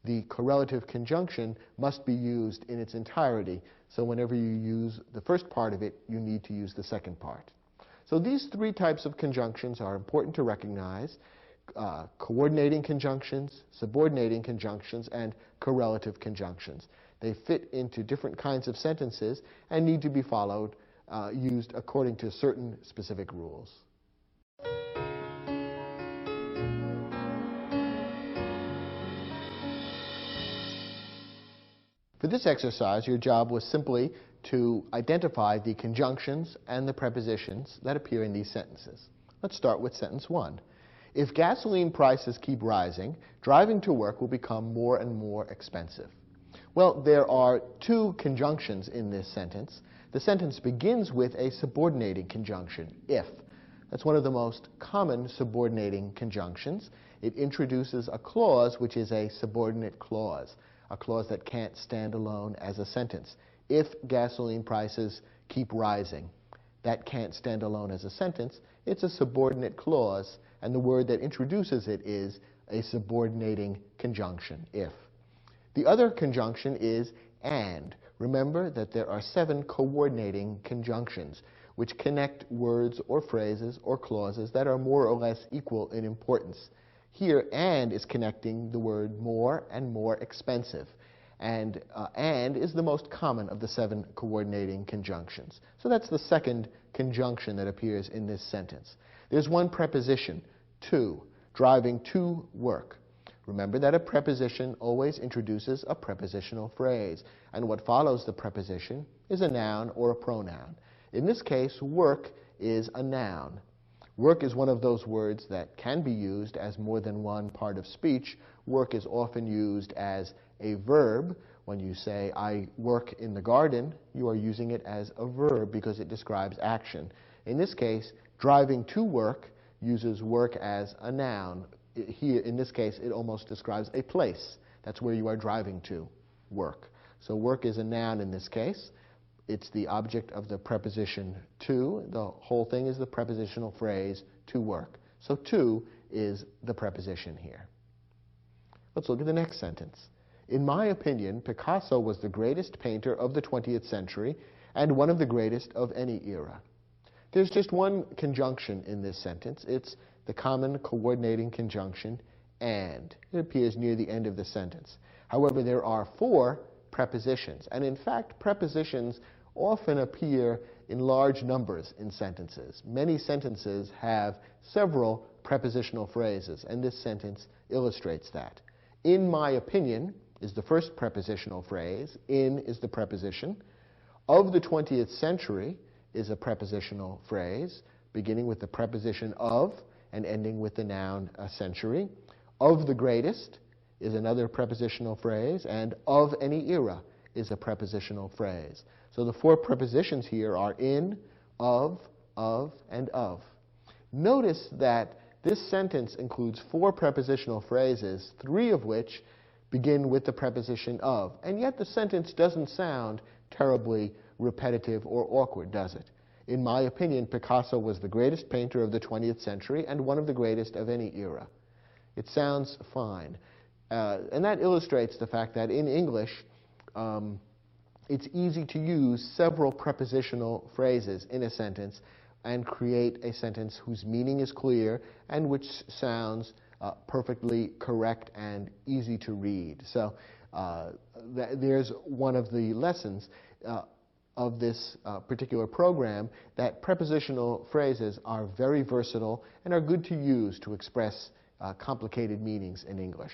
The correlative conjunction must be used in its entirety, so whenever you use the first part of it, you need to use the second part. So these three types of conjunctions are important to recognize: coordinating conjunctions, subordinating conjunctions, and correlative conjunctions. They fit into different kinds of sentences and need to be followed, used according to certain specific rules. For this exercise, your job was simply to identify the conjunctions and the prepositions that appear in these sentences. Let's start with sentence 1. If gasoline prices keep rising, driving to work will become more and more expensive. Well, there are two conjunctions in this sentence. The sentence begins with a subordinating conjunction, if. That's one of the most common subordinating conjunctions. It introduces a clause which is a subordinate clause, a clause that can't stand alone as a sentence. If gasoline prices keep rising, that can't stand alone as a sentence. It's a subordinate clause, and the word that introduces it is a subordinating conjunction, if. The other conjunction is and. Remember that there are 7 coordinating conjunctions which connect words or phrases or clauses that are more or less equal in importance. Here, and is connecting the word more and more expensive. And is the most common of the 7 coordinating conjunctions. So that's the second conjunction that appears in this sentence. There's one preposition, to, driving to work. Remember that a preposition always introduces a prepositional phrase, and what follows the preposition is a noun or a pronoun. In this case, work is a noun. Work is one of those words that can be used as more than one part of speech. Work is often used as a verb. When you say, I work in the garden, you are using it as a verb because it describes action. In this case, driving to work uses work as a noun. Here, in this case, it almost describes a place. That's where you are driving to, work. So work is a noun in this case. It's the object of the preposition to. The whole thing is the prepositional phrase to work. So to is the preposition here. Let's look at the next sentence. In my opinion, Picasso was the greatest painter of the 20th century and one of the greatest of any era. There's just one conjunction in this sentence. It's the common coordinating conjunction and. It appears near the end of the sentence. However, there are 4 prepositions, and in fact, prepositions often appear in large numbers in sentences. Many sentences have several prepositional phrases, and this sentence illustrates that. In my opinion is the first prepositional phrase. In is the preposition. Of the 20th century is a prepositional phrase, beginning with the preposition of and ending with the noun century. Of the greatest is another prepositional phrase, and of any era is a prepositional phrase. So the 4 prepositions here are in, of, and of. Notice that This sentence includes 4 prepositional phrases, 3 of which begin with the preposition of, and yet the sentence doesn't sound terribly repetitive or awkward, does it? In my opinion, Picasso was the greatest painter of the 20th century and one of the greatest of any era. It sounds fine. And that illustrates the fact that in English, it's easy to use several prepositional phrases in a sentence and create a sentence whose meaning is clear and which sounds perfectly correct and easy to read. So there's one of the lessons of this particular program, that prepositional phrases are very versatile and are good to use to express complicated meanings in English.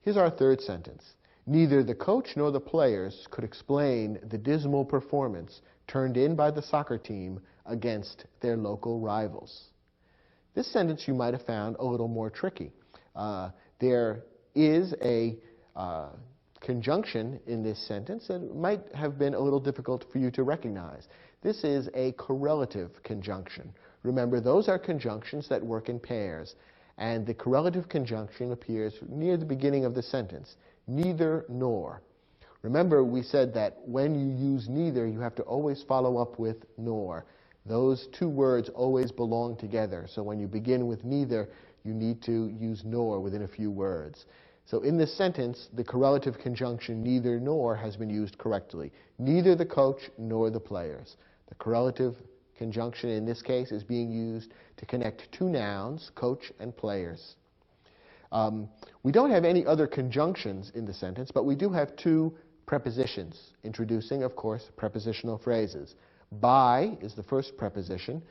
Here's our third sentence. Neither the coach nor the players could explain the dismal performance turned in by the soccer team against their local rivals. This sentence you might have found a little more tricky. There is a conjunction in this sentence that might have been a little difficult for you to recognize. This is a correlative conjunction. Remember, those are conjunctions that work in pairs, and the correlative conjunction appears near the beginning of the sentence, neither nor. Remember, we said that when you use neither, you have to always follow up with nor. Those two words always belong together, so when you begin with neither, you need to use nor within a few words. So in this sentence, the correlative conjunction neither nor has been used correctly. Neither the coach nor the players. The correlative conjunction in this case is being used to connect two nouns, coach and players. We don't have any other conjunctions in the sentence, but we do have two prepositions, introducing, of course, prepositional phrases. By is the first preposition,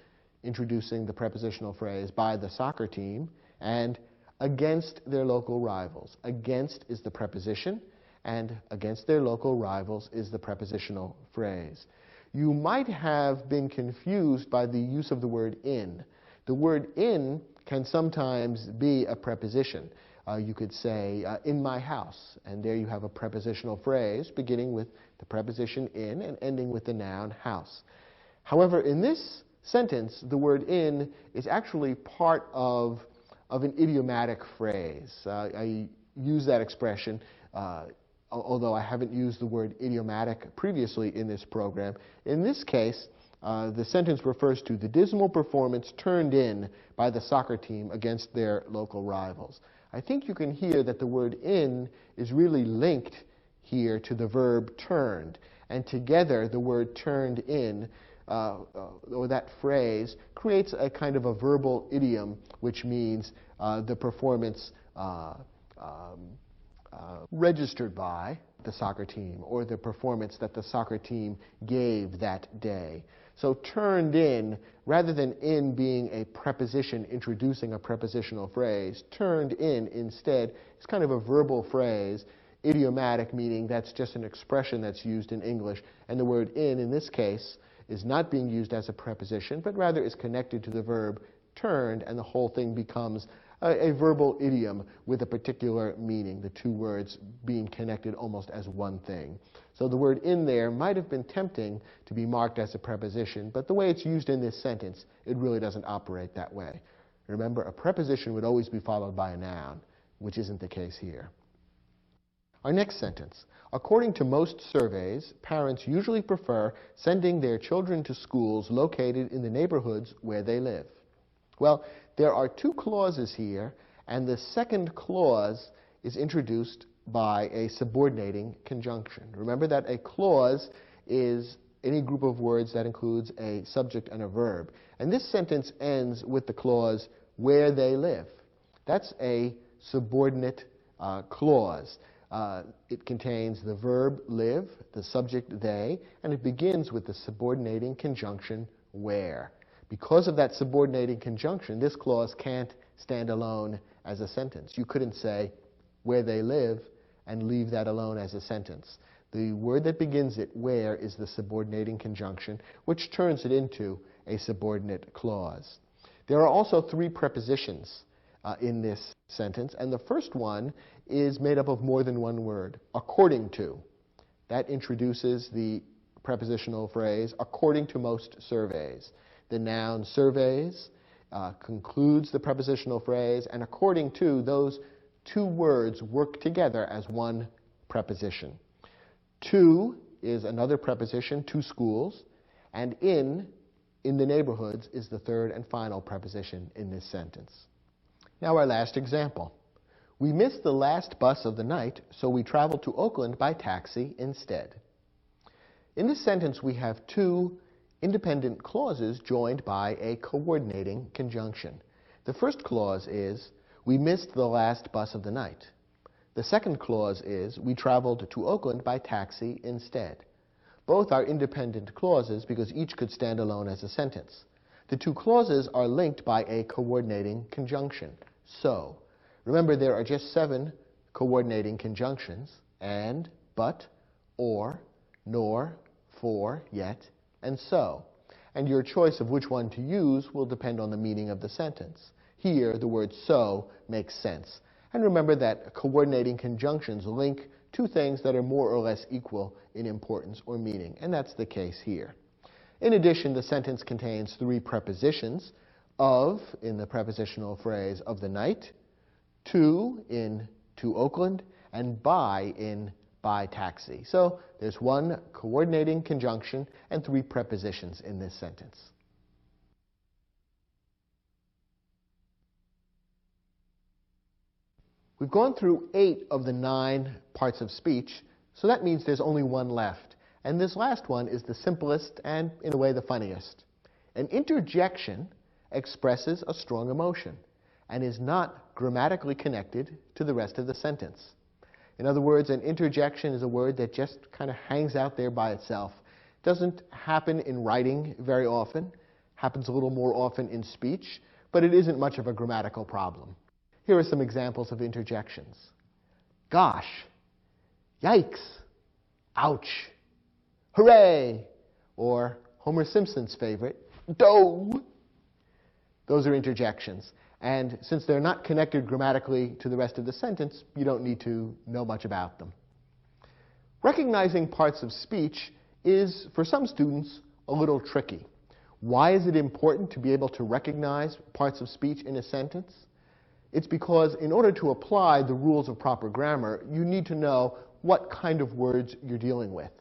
introducing the prepositional phrase by the soccer team, and against their local rivals. Against is the preposition, and against their local rivals is the prepositional phrase. You might have been confused by the use of the word in. The word in can sometimes be a preposition. You could say, in my house, and there you have a prepositional phrase beginning with the preposition in and ending with the noun house. However, in this sentence, the word in is actually part of an idiomatic phrase. I use that expression, although I haven't used the word idiomatic previously in this program. In this case, the sentence refers to the dismal performance turned in by the soccer team against their local rivals. I think you can hear that the word in is really linked here to the verb turned. And together, the word turned in, or that phrase, creates a kind of a verbal idiom, which means the performance registered by the soccer team, or the performance that the soccer team gave that day. So turned in, rather than in being a preposition introducing a prepositional phrase, turned in instead is kind of a verbal phrase, idiomatic, meaning that's just an expression that's used in English, and the word in this case, is not being used as a preposition, but rather is connected to the verb turned, and the whole thing becomes a verbal idiom with a particular meaning, the two words being connected almost as one thing. So the word in there might have been tempting to be marked as a preposition, but the way it's used in this sentence, it really doesn't operate that way. Remember, a preposition would always be followed by a noun, which isn't the case here. Our next sentence. According to most surveys, parents usually prefer sending their children to schools located in the neighborhoods where they live. Well, there are two clauses here, and the second clause is introduced by a subordinating conjunction. Remember that a clause is any group of words that includes a subject and a verb. And this sentence ends with the clause, where they live. That's a subordinate clause. It contains the verb live, the subject they, and it begins with the subordinating conjunction where. Because of that subordinating conjunction, this clause can't stand alone as a sentence. You couldn't say where they live and leave that alone as a sentence. The word that begins it, where, is the subordinating conjunction, which turns it into a subordinate clause. There are also three prepositions in this sentence, and the first one is made up of more than one word, according to. That introduces the prepositional phrase, according to most surveys. The noun surveys concludes the prepositional phrase, and according to those two words work together as one preposition. To is another preposition, to schools, and in the neighborhoods, is the third and final preposition in this sentence. Now our last example. We missed the last bus of the night, so we traveled to Oakland by taxi instead. In this sentence, we have two independent clauses joined by a coordinating conjunction. The first clause is, we missed the last bus of the night. The second clause is, we traveled to Oakland by taxi instead. Both are independent clauses because each could stand alone as a sentence. The two clauses are linked by a coordinating conjunction. So, remember there are just 7 coordinating conjunctions: and, but, or, nor, for, yet, and so. And your choice of which one to use will depend on the meaning of the sentence. Here, the word so makes sense. And remember that coordinating conjunctions link two things that are more or less equal in importance or meaning, and that's the case here. In addition, the sentence contains 3 prepositions: of, in the prepositional phrase of the night, to, in to Oakland, and by, in by taxi. So there's 1 coordinating conjunction and 3 prepositions in this sentence. We've gone through 8 of the 9 parts of speech, so that means there's only 1 left. And this last one is the simplest and, in a way, the funniest. An interjection expresses a strong emotion and is not grammatically connected to the rest of the sentence. In other words, an interjection is a word that just kind of hangs out there by itself. Doesn't happen in writing very often, happens a little more often in speech, but it isn't much of a grammatical problem. Here are some examples of interjections. Gosh, yikes, ouch, hooray, or Homer Simpson's favorite, dough. Those are interjections. And since they're not connected grammatically to the rest of the sentence, you don't need to know much about them. Recognizing parts of speech is, for some students, a little tricky. Why is it important to be able to recognize parts of speech in a sentence? It's because in order to apply the rules of proper grammar, you need to know what kind of words you're dealing with,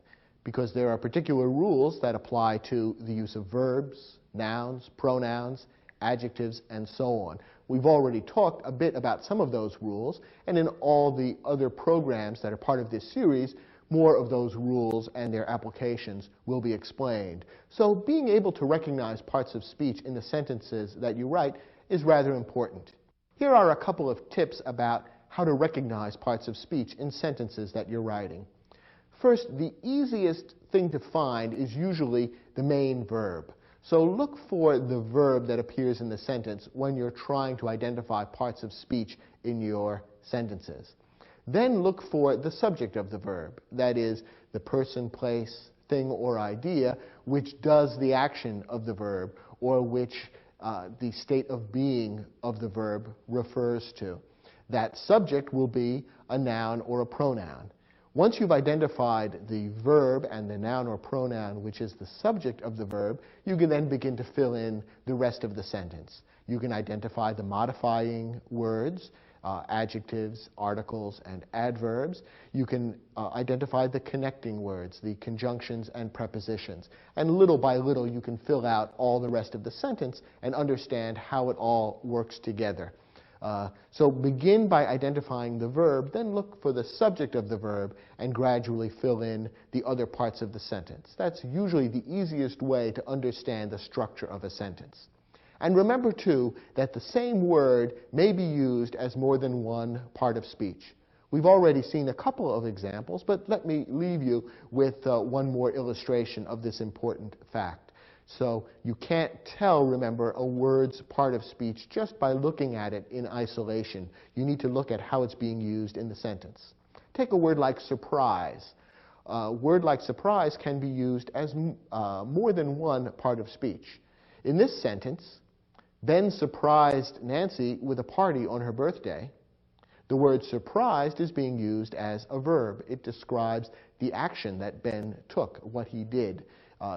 because there are particular rules that apply to the use of verbs, nouns, pronouns, adjectives, and so on. We've already talked a bit about some of those rules, and in all the other programs that are part of this series, more of those rules and their applications will be explained. So being able to recognize parts of speech in the sentences that you write is rather important. Here are a couple of tips about how to recognize parts of speech in sentences that you're writing. First, the easiest thing to find is usually the main verb. So look for the verb that appears in the sentence when you're trying to identify parts of speech in your sentences. Then look for the subject of the verb, that is, the person, place, thing, or idea which does the action of the verb, or which the state of being of the verb refers to. That subject will be a noun or a pronoun. Once you've identified the verb and the noun or pronoun which is the subject of the verb, you can then begin to fill in the rest of the sentence. You can identify the modifying words, adjectives, articles, and adverbs. You can identify the connecting words, the conjunctions and prepositions. And little by little, you can fill out all the rest of the sentence and understand how it all works together. So begin by identifying the verb, then look for the subject of the verb, and gradually fill in the other parts of the sentence. That's usually the easiest way to understand the structure of a sentence. And remember, too, that the same word may be used as more than one part of speech. We've already seen a couple of examples, but let me leave you with one more illustration of this important fact. So you can't tell, remember, a word's part of speech just by looking at it in isolation. You need to look at how it's being used in the sentence. Take a word like surprise. A word like surprise can be used as more than one part of speech. In this sentence, Ben surprised Nancy with a party on her birthday. The word surprised is being used as a verb. It describes the action that Ben took, what he did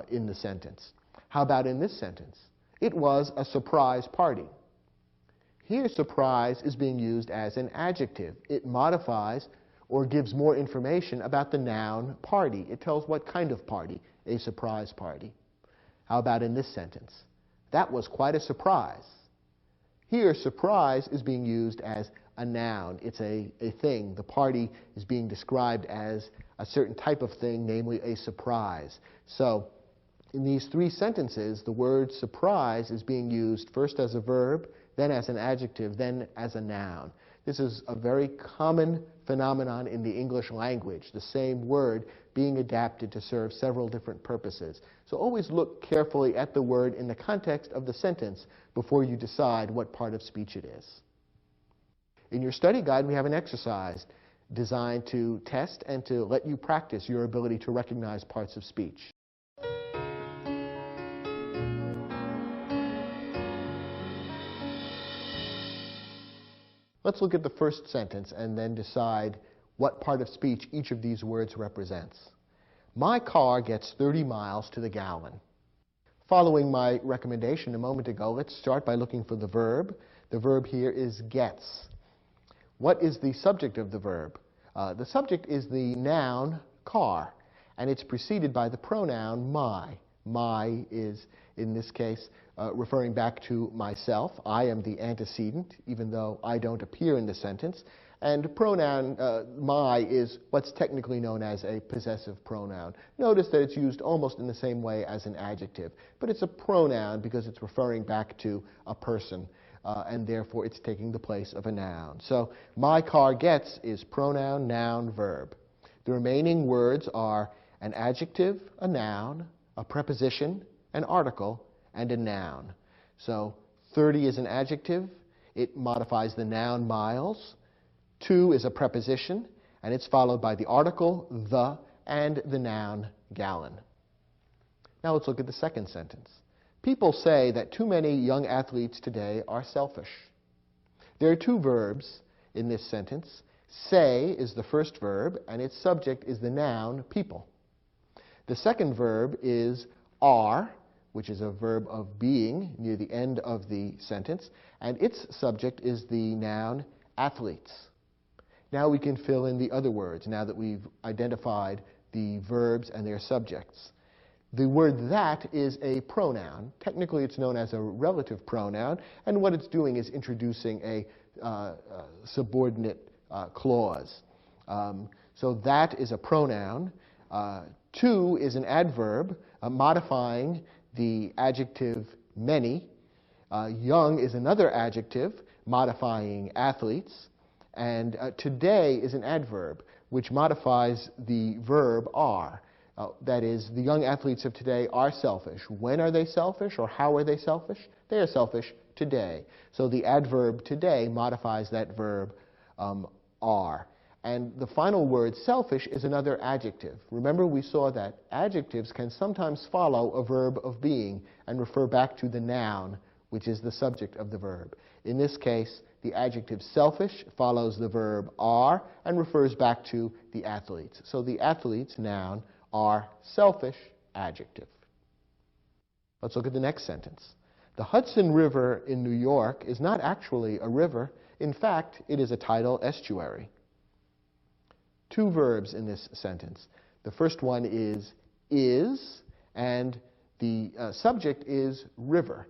in the sentence. How about in this sentence? It was a surprise party. Here, surprise is being used as an adjective. It modifies or gives more information about the noun party. It tells what kind of party, a surprise party. How about in this sentence? That was quite a surprise. Here, surprise is being used as a noun. It's a thing. The party is being described as a certain type of thing, namely a surprise. So, in these three sentences, the word surprise is being used first as a verb, then as an adjective, then as a noun. This is a very common phenomenon in the English language, the same word being adapted to serve several different purposes. So always look carefully at the word in the context of the sentence before you decide what part of speech it is. In your study guide, we have an exercise designed to test and to let you practice your ability to recognize parts of speech. Let's look at the first sentence and then decide what part of speech each of these words represents. My car gets 30 miles to the gallon. Following my recommendation a moment ago, let's start by looking for the verb. The verb here is gets. What is the subject of the verb? The subject is the noun car, and it's preceded by the pronoun my. My is, in this case, referring back to myself. I am the antecedent, even though I don't appear in the sentence. And pronoun my is what's technically known as a possessive pronoun. Notice that it's used almost in the same way as an adjective, but it's a pronoun because it's referring back to a person, and therefore it's taking the place of a noun. So my car gets is pronoun, noun, verb. The remaining words are an adjective, a noun, a preposition, an article, and a noun. So 30 is an adjective. It modifies the noun miles. 2 is a preposition, and it's followed by the article, the, and the noun, gallon. Now let's look at the second sentence. People say that too many young athletes today are selfish. There are two verbs in this sentence. Say is the first verb, and its subject is the noun, people. The second verb is are, which is a verb of being near the end of the sentence, and its subject is the noun athletes. Now we can fill in the other words, now that we've identified the verbs and their subjects. The word that is a pronoun. Technically it's known as a relative pronoun, and what it's doing is introducing a subordinate clause. So that is a pronoun. To is an adverb, modifying the adjective many. Young is another adjective, modifying athletes. And today is an adverb, which modifies the verb are. That is, the young athletes of today are selfish. When are they selfish, or how are they selfish? They are selfish today. So the adverb today modifies that verb are. And the final word, selfish, is another adjective. Remember, we saw that adjectives can sometimes follow a verb of being and refer back to the noun, which is the subject of the verb. In this case, the adjective selfish follows the verb are and refers back to the athletes. So the athletes, noun, are selfish, adjective. Let's look at the next sentence. The Hudson River in New York is not actually a river. In fact, it is a tidal estuary. Two verbs in this sentence. The first one is, and the subject is river.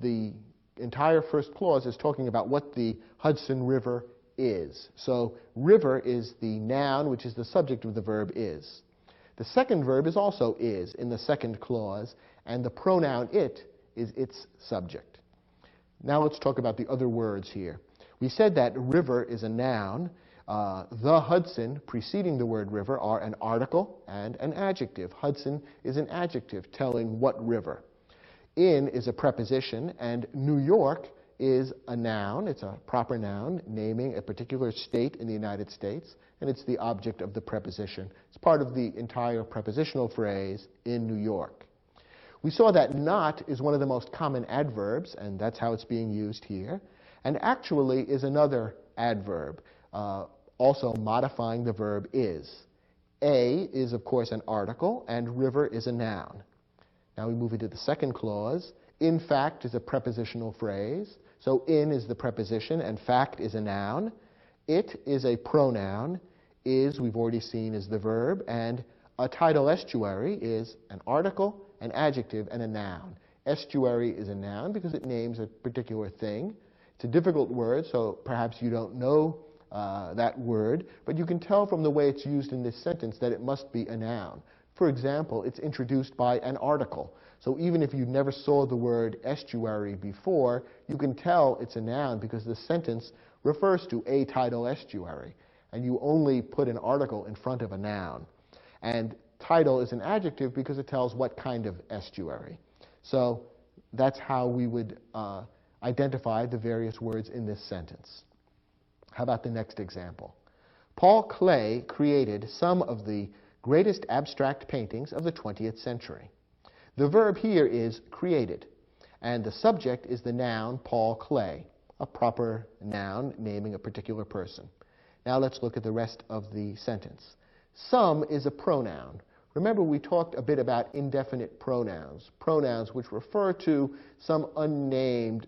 The entire first clause is talking about what the Hudson River is. So river is the noun, which is the subject of the verb is. The second verb is also is in the second clause, and the pronoun it is its subject. Now let's talk about the other words here. We said that river is a noun. The Hudson, preceding the word river, are an article and an adjective. Hudson is an adjective telling what river. In is a preposition, and New York is a noun. It's a proper noun naming a particular state in the United States, and it's the object of the preposition. It's part of the entire prepositional phrase, in New York. We saw that not is one of the most common adverbs, and that's how it's being used here, and actually is another adverb, also modifying the verb is. A is, of course, an article, and river is a noun. Now we move into the second clause. In fact is a prepositional phrase. So in is the preposition and fact is a noun. It is a pronoun. Is, we've already seen, is the verb. And a tidal estuary is an article, an adjective, and a noun. Estuary is a noun because it names a particular thing. It's a difficult word, so perhaps you don't know that word, but you can tell from the way it's used in this sentence that it must be a noun. For example, it's introduced by an article. So even if you never saw the word estuary before, you can tell it's a noun because the sentence refers to a tidal estuary. And you only put an article in front of a noun. And tidal is an adjective because it tells what kind of estuary. So that's how we would identify the various words in this sentence. How about the next example? Paul Klee created some of the greatest abstract paintings of the 20th century. The verb here is created, and the subject is the noun Paul Klee, a proper noun naming a particular person. Now let's look at the rest of the sentence. Some is a pronoun. Remember, we talked a bit about indefinite pronouns, pronouns which refer to some unnamed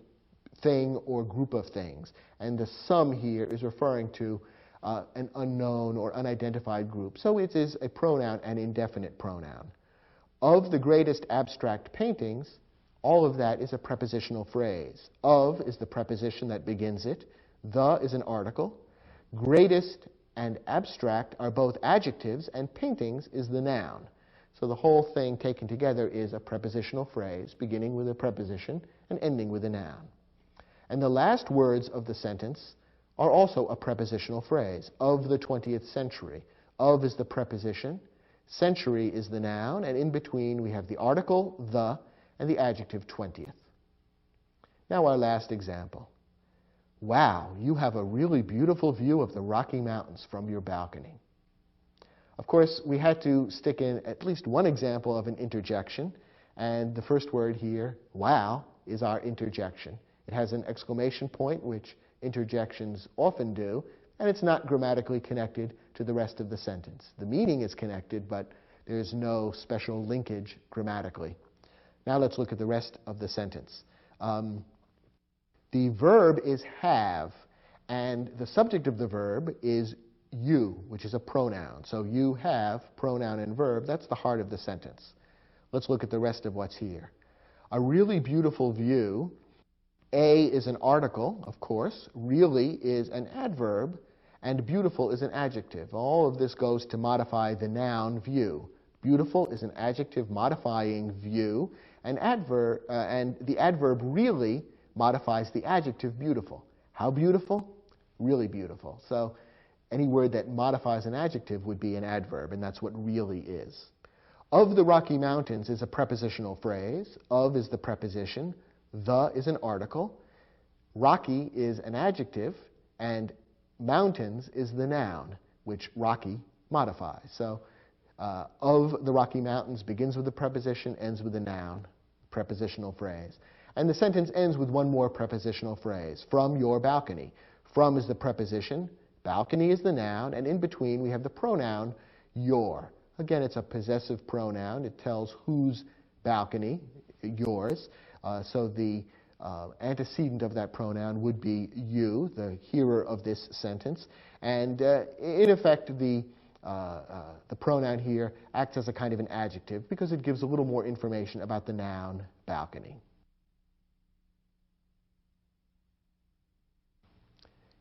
thing or group of things. And the some here is referring to an unknown or unidentified group. So it is a pronoun, an indefinite pronoun. Of the greatest abstract paintings, all of that is a prepositional phrase. Of is the preposition that begins it. The is an article. Greatest and abstract are both adjectives, and paintings is the noun. So the whole thing taken together is a prepositional phrase, beginning with a preposition and ending with a noun. And the last words of the sentence are also a prepositional phrase, of the 20th century. Of is the preposition, century is the noun, and in between we have the article, the, and the adjective 20th. Now our last example. Wow, you have a really beautiful view of the Rocky Mountains from your balcony. Of course, we had to stick in at least one example of an interjection, and the first word here, wow, is our interjection. It has an exclamation point, which interjections often do, and it's not grammatically connected to the rest of the sentence. The meaning is connected, but there's no special linkage grammatically. Now let's look at the rest of the sentence. The verb is have, and the subject of the verb is you, which is a pronoun. So you have, pronoun and verb, that's the heart of the sentence. Let's look at the rest of what's here. A really beautiful view. A is an article, of course. Really is an adverb, and beautiful is an adjective. All of this goes to modify the noun view. Beautiful is an adjective modifying view, and the adverb really modifies the adjective beautiful. How beautiful? Really beautiful. So any word that modifies an adjective would be an adverb, and that's what really is. Of the Rocky Mountains is a prepositional phrase. Of is the preposition. The is an article. Rocky is an adjective, and mountains is the noun, which Rocky modifies. So of the Rocky Mountains begins with the preposition, ends with the noun, prepositional phrase. And the sentence ends with one more prepositional phrase, from your balcony. From is the preposition, balcony is the noun, and in between we have the pronoun your. Again, it's a possessive pronoun. It tells whose balcony, yours. So the antecedent of that pronoun would be you, the hearer of this sentence. And in effect, the pronoun here acts as a kind of an adjective because it gives a little more information about the noun balcony.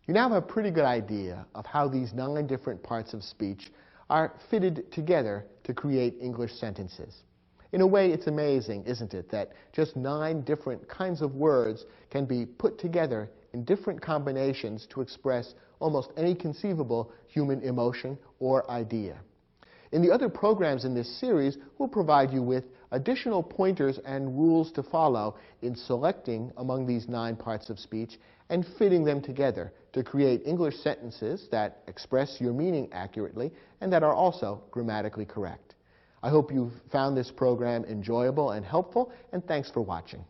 You now have a pretty good idea of how these 9 different parts of speech are fitted together to create English sentences. In a way, it's amazing, isn't it, that just 9 different kinds of words can be put together in different combinations to express almost any conceivable human emotion or idea. In the other programs in this series, we'll provide you with additional pointers and rules to follow in selecting among these 9 parts of speech and fitting them together to create English sentences that express your meaning accurately and that are also grammatically correct. I hope you've found this program enjoyable and helpful, and thanks for watching.